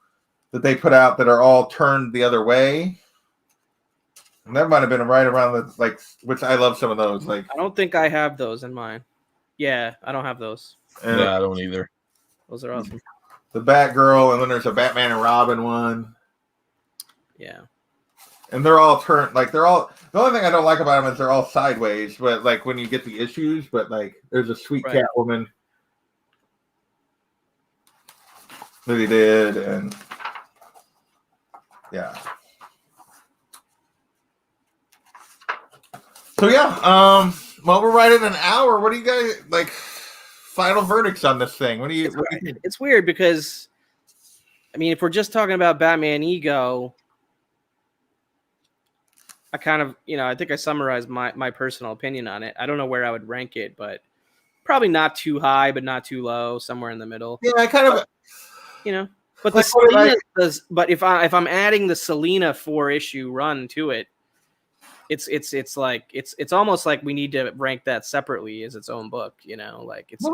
S1: that they put out that are all turned the other way. And that might have been right around which I love some of those. Like,
S2: I don't think I have those in mine. Yeah, I don't have those.
S3: Yeah, I don't either.
S2: Those are awesome.
S1: The Batgirl, and then there's a Batman and Robin one.
S2: Yeah.
S1: And they're all turned, they're all, the only thing I don't like about them is they're all sideways, but when you get the issues, but there's a sweet Catwoman that he did, and yeah. So yeah, well, we're right at an hour. What do you guys final verdicts on this thing? What do you think?
S2: It's weird because, I mean, if we're just talking about Batman Ego, I kind of, I think I summarized my personal opinion on it. I don't know where I would rank it, but probably not too high, but not too low, somewhere in the middle.
S1: Yeah, I kind of,
S2: but the Selena but if I'm adding the Selena 4-issue run to it, it's almost like we need to rank that separately as its own book, it's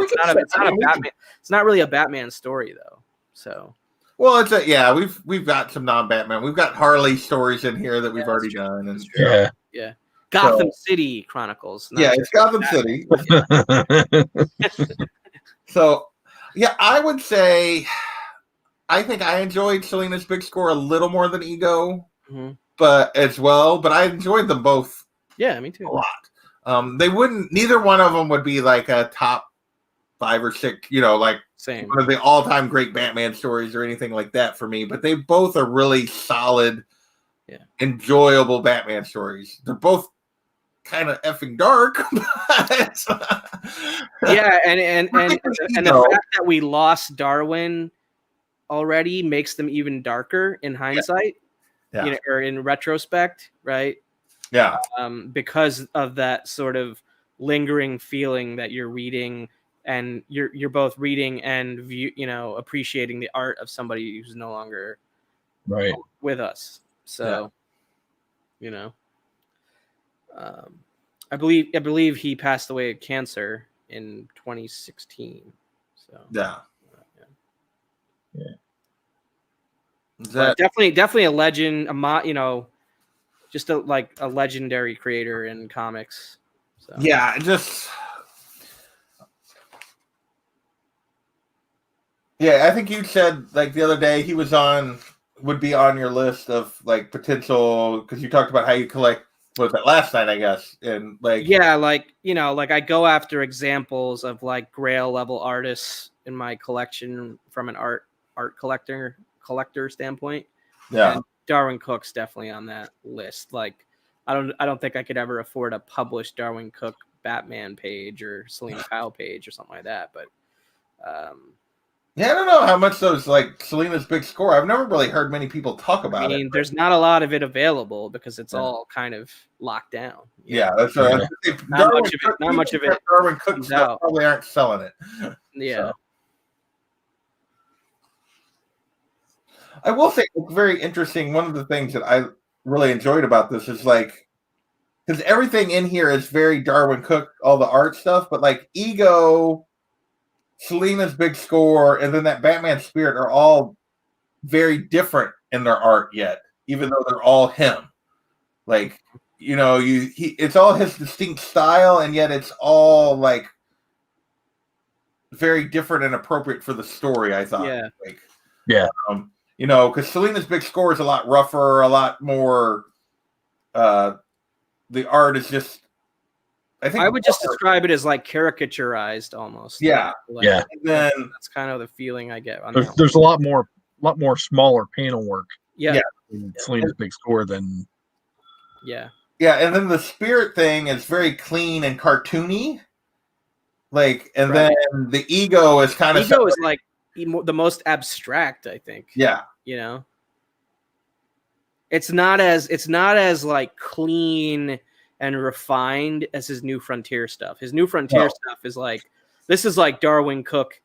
S2: not really a Batman story though. So,
S1: well, we've got some non-Batman. We've got Harley stories in here that we've already done, and
S2: yeah. Gotham City Chronicles.
S1: Yeah, it's Gotham City. So, yeah, I would say I think I enjoyed Selena's Big Score a little more than Ego.
S2: Mm-hmm.
S1: But I enjoyed them both.
S2: Yeah, me too.
S1: A lot. Neither one of them would be like a top 5 or 6,
S2: same
S1: one of the all-time great Batman stories or anything like that for me. But they both are really solid, enjoyable Batman stories. They're both kind of effing dark.
S2: Yeah, and the fact that we lost Darwin already makes them even darker in hindsight.
S1: Yeah.
S2: Or in retrospect, right?
S1: Yeah.
S2: Because of that sort of lingering feeling that you're reading, and you're both reading and appreciating the art of somebody who's no longer with us. So, I believe he passed away of cancer in 2016. So
S1: yeah.
S2: Definitely a legend, just a legendary creator in comics. So.
S1: Yeah, I think you said the other day he would be on your list of potential, because you talked about how you collect, was that last night, I guess, and
S2: I go after examples of Grail level artists in my collection from an art collector standpoint.
S1: Yeah,
S2: and Darwin Cook's definitely on that list. I don't think I could ever afford a published Darwin Cook Batman page or Selena Kyle page or something like that, but
S1: I don't know how much those Selena's Big Score, I've never really heard many people talk about it.
S2: There's not a lot of it available because it's all kind of locked down.
S1: Yeah, that's right.
S2: Not much of it
S1: Darwin Cook stuff probably aren't selling it.
S2: Yeah.
S1: So. I will say it's very interesting. One of the things that I really enjoyed about this is because everything in here is very Darwin Cook, all the art stuff, but Ego, Selena's Big Score, and then that Batman Spirit are all very different in their art yet, even though they're all him. It's all his distinct style, and yet it's all very different and appropriate for the story, I thought.
S2: Yeah.
S1: Because Selena's Big Score is a lot rougher, a lot more. The art is just. I
S2: would just describe it as caricaturized almost.
S1: Yeah,
S3: yeah.
S1: And then
S2: that's kind of the feeling I get.
S3: There's a lot more smaller panel work.
S2: Yeah.
S3: In Selena's Big Score than.
S2: Yeah.
S1: Yeah, and then the spirit thing is very clean and cartoony. Like, and then the ego is kind of
S2: ego is like the most abstract, I think.
S1: Yeah,
S2: you know, it's not as like clean and refined as his New Frontier stuff. His New Frontier stuff is like, this is like Darwin Cook,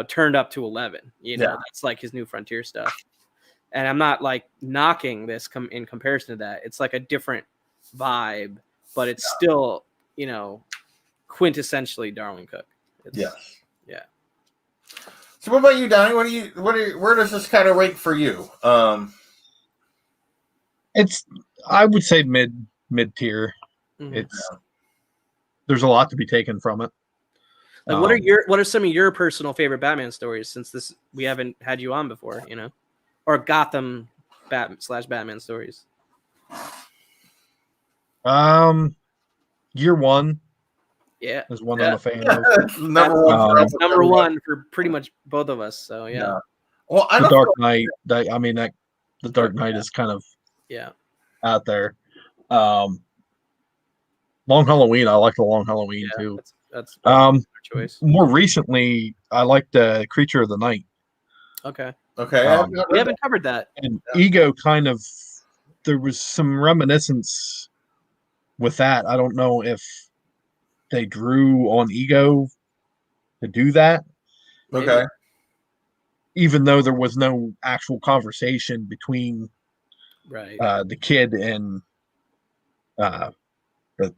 S2: turned up to 11. That's like his New Frontier stuff. And I'm not like knocking this in comparison to that. It's like a different vibe, but it's still, quintessentially Darwin Cook. Yeah.
S1: So what about you, Donnie? Where does this kind of rank for you?
S3: I would say mid tier.
S2: Mm-hmm.
S3: There's a lot to be taken from it.
S2: Like, what are some of your personal favorite Batman stories, since we haven't had you on before, or Gotham /Batman stories?
S3: Year One.
S2: Yeah,
S3: is one I'm a fan of.
S2: number one for pretty much both of us. So yeah.
S1: Well,
S3: The Dark Knight. The Dark Knight is kind of out there. Long Halloween. I like the Long Halloween too.
S2: That's a choice.
S3: More recently, I liked Creature of the Night.
S2: Okay.
S1: We
S2: haven't covered that.
S3: And Ego kind of, there was some reminiscence with that. I don't know if they drew on Ego to do that.
S1: Okay.
S3: Even though there was no actual conversation between the kid and the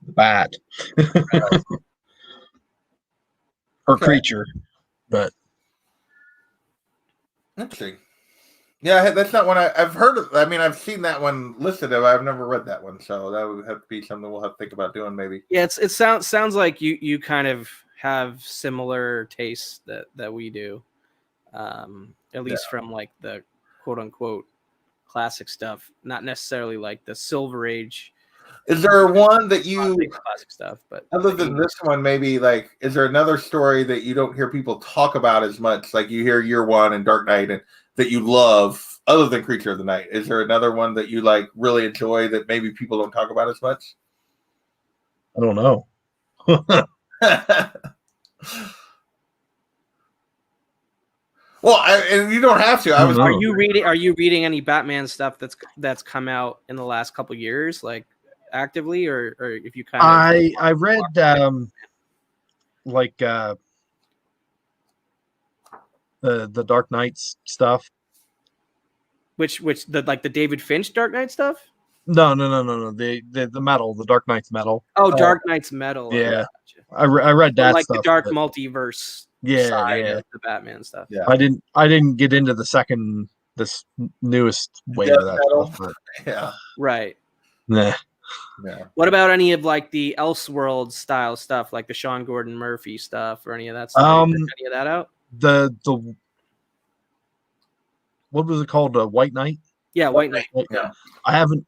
S3: bat or creature, but
S1: interesting. Yeah, that's not one I've heard of. I mean, I've seen that one listed, but I've never read that one, so that would have to be something we'll have to think about doing, maybe.
S2: Yeah, it sounds like you kind of have similar tastes that we do, at least from like the quote unquote classic stuff, not necessarily like the Silver Age.
S1: Is there one that you
S2: classic stuff, but
S1: other than this one, maybe like, is there another story that you don't hear people talk about as much? Like you hear Year One and Dark Knight, and that you love other than Creature of the Night? Is there another one that you like really enjoy that maybe people don't talk about as much?
S3: I don't know.
S1: Well, and you don't have to.
S2: Are you reading any Batman stuff that's come out in the last couple years, like actively, or if you kind of?
S3: I read like the Dark Knight stuff.
S2: Which the David Finch Dark Knight stuff?
S3: No. The metal, the Dark Knight's metal.
S2: Oh, Dark Knight's metal.
S3: Yeah, I read that.
S2: Like
S3: stuff,
S2: the dark multiverse. Side of the Batman stuff.
S3: Yeah, I didn't get into this newest wave of that stuff. But,
S2: right.
S3: Nah.
S1: Yeah.
S2: What about any of like the Elseworld style stuff, like the Sean Gordon Murphy stuff, or any of that stuff? Any of that out?
S3: The what was it called? White Knight.
S2: Yeah, White Knight.
S3: Yeah. I haven't.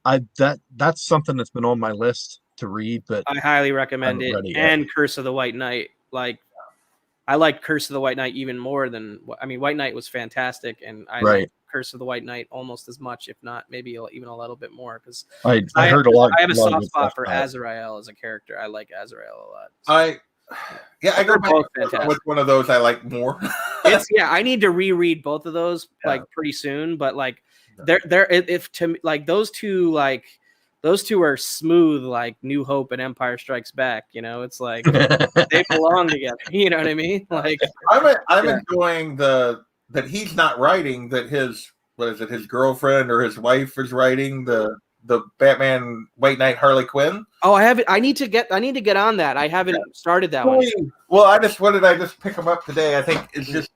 S3: That's something that's been on my list to read, but
S2: I highly recommend it. And Curse of the White Knight. Like, I like Curse of the White Knight even more than. I mean, White Knight was fantastic, and I like Curse of the White Knight almost as much, if not maybe even a little bit more, because
S3: I heard a lot.
S2: I have a soft spot for Azrael as a character. I like Azrael a lot.
S1: So. I go back with one of those I like more.
S2: I need to reread both of those like pretty soon, but like if to me, like those two are smooth, like New Hope and Empire Strikes Back. It's like they belong together. You know what I mean? Like
S1: I'm enjoying that he's not writing, that his girlfriend or his wife is writing the Batman White Knight Harley Quinn.
S2: Oh, I haven't. I need to get on that. I haven't started that one.
S1: Well, I just pick them up today? I think it's just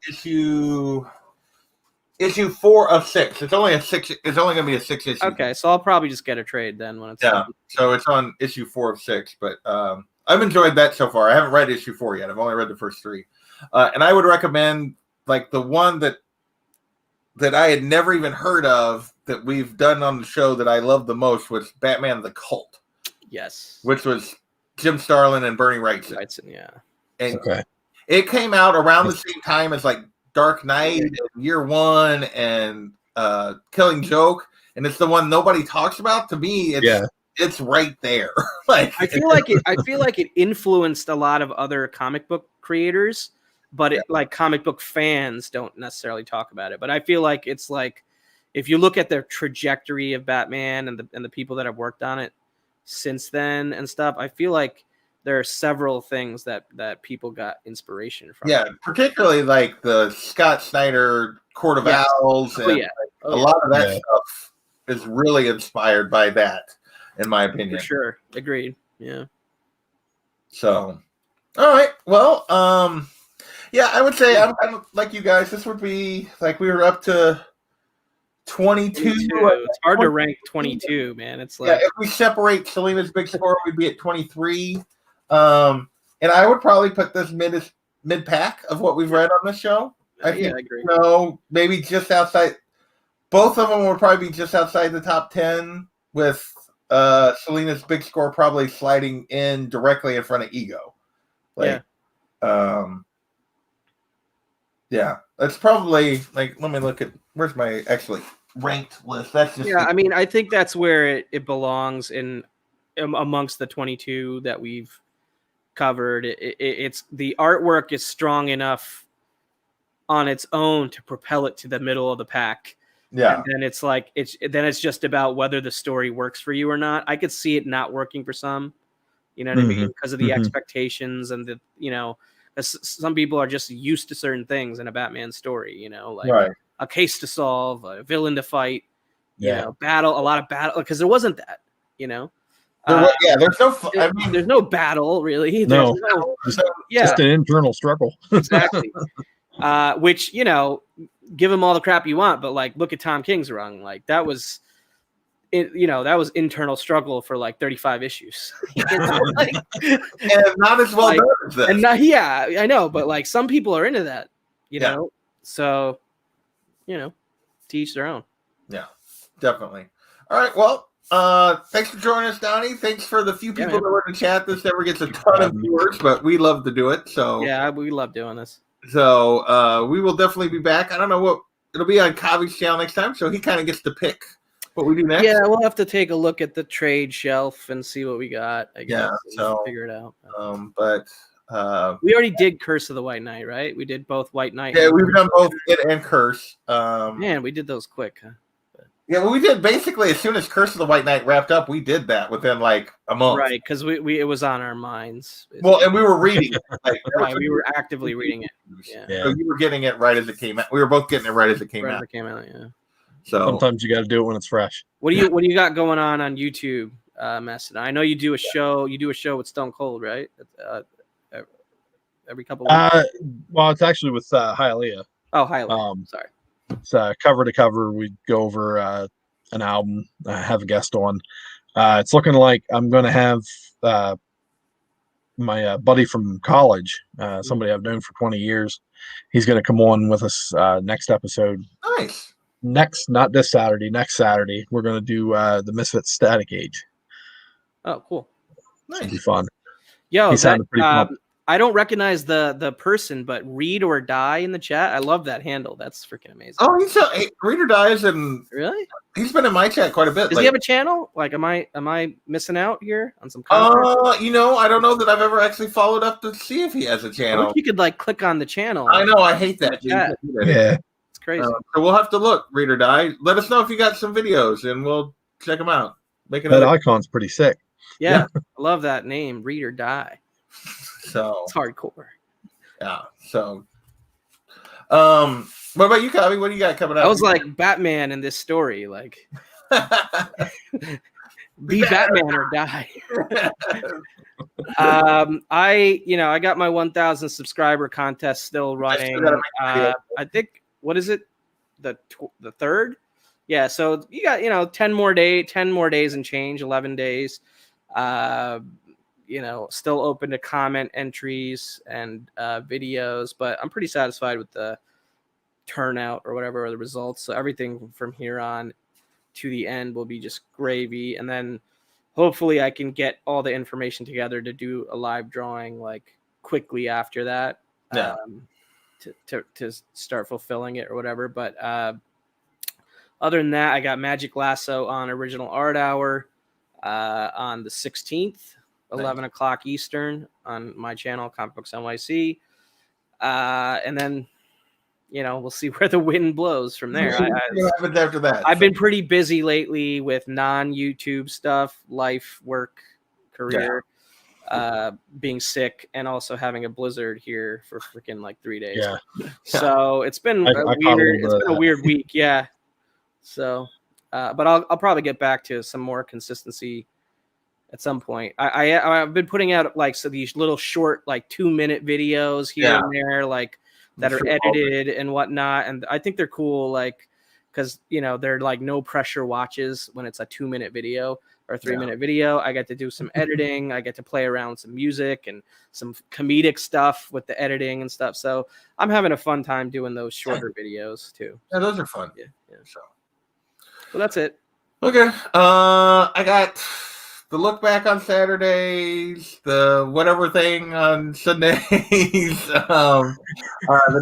S1: issue 4 of 6. It's only going to be a 6 issue.
S2: Okay, so I'll probably just get a trade then when it's done.
S1: So it's on issue 4 of 6, but I've enjoyed that so far. I haven't read issue 4 yet. I've only read the first 3, and I would recommend like the one that I had never even heard of that we've done on the show that I love the most was Batman the Cult.
S2: Yes,
S1: which was Jim Starlin and Bernie Wrightson. And it came out around the same time as like Dark Knight and Year One and Killing Joke, and it's the one nobody talks about. To me, it's right there. Like
S2: I feel like it influenced a lot of other comic book creators, but like comic book fans don't necessarily talk about it. But I feel like it's like if you look at the trajectory of Batman and the people that have worked on it since then and stuff, I feel like there are several things that people got inspiration from.
S1: Yeah, particularly like the Scott Snyder Court of Owls, and a lot of that stuff is really inspired by that, in my opinion.
S2: For sure, agreed. Yeah.
S1: So, all right. Well, yeah, I would say I'm like you guys. This would be like we were up to 22.
S2: It's hard to rank 22, man. It's like
S1: if we separate Selena's big score, we'd be at 23. And I would probably put this mid pack of what we've read on this show. I think,
S2: I agree.
S1: Maybe just outside. Both of them would probably be just outside the top 10, with Selena's big score probably sliding in directly in front of Ego. Like, that's probably like. Let me look at where's my actually ranked list. That's just
S2: I mean, I think that's where it belongs in amongst the 22 that we've covered. It's the artwork is strong enough on its own to propel it to the middle of the pack.
S1: Yeah.
S2: And then it's like it's just about whether the story works for you or not. I could see it not working for some, you know what I mean? Because of the expectations and some people are just used to certain things in a Batman story, like a case to solve, a villain to fight, you know, a lot of battle, because there wasn't that, there's no battle really.
S3: Just an internal struggle.
S2: Exactly. Which, give him all the crap you want, but like, look at Tom King's Run. Like that was, that was internal struggle for like 35 issues.
S1: And not as well done as this.
S2: And I know, but like some people are into that, know. So, to each their own.
S1: Yeah, definitely. All right. Well, thanks for joining us, Donnie. Thanks for the few people that were in the chat. This never gets a ton of viewers, but we love to do it. So
S2: we love doing this.
S1: So we will definitely be back. I don't know what it'll be on Kavi's channel next time, so he kind of gets to pick what we do next.
S2: Yeah, we'll have to take a look at the trade shelf and see what we got. I guess.
S1: So
S2: figure it out.
S1: But
S2: we already did Curse of the White Knight, right? We did both White Knight.
S1: Yeah, we've done both it and Curse.
S2: Man, we did those quick, huh?
S1: Yeah, well, we did basically as soon as Curse of the White Knight wrapped up, we did that within like a month.
S2: Right, because it was on our minds.
S1: Well, and we were reading it. Like,
S2: we were actively reading it. Yeah.
S1: So you were getting it right as it came out. We were both getting it right as it came out.
S2: Yeah.
S1: So
S3: sometimes you got to do it when it's fresh.
S2: What do you got going on YouTube, Messin? I know you do a show. You do a show with Stone Cold, right? Every couple of weeks.
S3: Well, it's actually with Hialeah.
S2: Oh, Hialeah. Sorry.
S3: It's cover to cover. We go over an album, have a guest on. It's looking like I'm going to have my buddy from college, somebody I've known for 20 years. He's going to come on with us next episode.
S1: Nice.
S3: Not this Saturday, next Saturday. We're going to do the Misfits Static Age.
S2: Oh, cool.
S1: Nice.
S3: It'll be fun.
S2: Yo, I don't recognize the person, but Read or Die in the chat. I love that handle. That's freaking amazing.
S1: Oh, Read or Die is in.
S2: Really?
S1: He's been in my chat quite a bit.
S2: Does he have a channel? Like, am I missing out here on some content?
S1: I don't know that I've ever actually followed up to see if he has a channel.
S2: I wish you could like click on the channel.
S1: I know. I hate that.
S3: Yeah.
S2: It's crazy.
S1: So we'll have to look. Read or Die. Let us know if you got some videos, and we'll check them out.
S3: That icon's pretty sick.
S2: Yeah, I love that name. Read or Die.
S1: So
S2: it's hardcore.
S1: Yeah. So, what about you, Kavi? What do you got coming up?
S2: I was like Batman in this story, like be Batman or die. I got my 1,000 subscriber contest still running. I think what is it, the third? Yeah. So you got 10 more days and change, 11 days. Still open to comment entries and videos, but I'm pretty satisfied with the turnout or whatever, or the results. So everything from here on to the end will be just gravy. And then hopefully I can get all the information together to do a live drawing like quickly after that, to start fulfilling it or whatever. But other than that, I got Magic Lasso on Original Art Hour. on the 16th, 11 o'clock Eastern on my channel, Comic Books NYC. And then, we'll see where the wind blows from there.
S1: What happens after that?
S2: I've been pretty busy lately with non-YouTube stuff, life, work, career, being sick, and also having a blizzard here for freaking like 3 days.
S3: Yeah.
S2: So it's been a weird week. Yeah. So, but I'll probably get back to some more consistency at some point. I've been putting out these little short 2-minute videos here and there, that are edited and whatnot, and I think they're cool, because they're no pressure watches when it's a 2-minute video or 3-minute video. I get to do some editing. I get to play around with some music and some comedic stuff with the editing and stuff. So I'm having a fun time doing those shorter videos too.
S1: Yeah, those are fun.
S2: Yeah. So that's it.
S1: Okay. I got the look back on Saturdays, the whatever thing on Sundays. The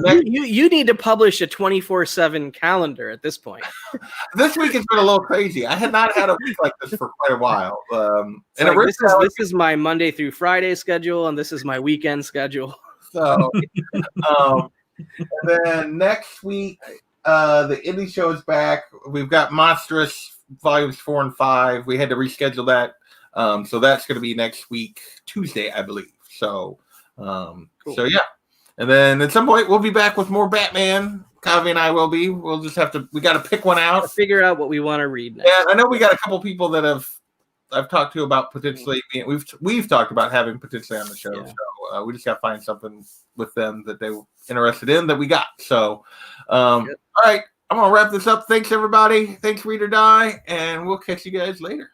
S1: next
S2: you need to publish a 24/7 calendar at this point.
S1: This week has been a little crazy. I had not had a week like this for quite a while.
S2: This is my Monday through Friday schedule, and this is my weekend schedule.
S1: So, and then next week, the indie show is back. We've got Monstrous Volumes 4 and 5. We had to reschedule that. So that's going to be next week, Tuesday, I believe. So, cool. So yeah. And then at some point we'll be back with more Batman. Kavi and I will be. We'll just have to. We got to pick one out.
S2: Figure out what we want to read next.
S1: Yeah, I know we got a couple people that I've talked to about potentially. We've talked about having potentially on the show. Yeah. So we just got to find something with them that they were interested in that we got. So, all right, I'm gonna wrap this up. Thanks everybody. Thanks Read or Die, and we'll catch you guys later.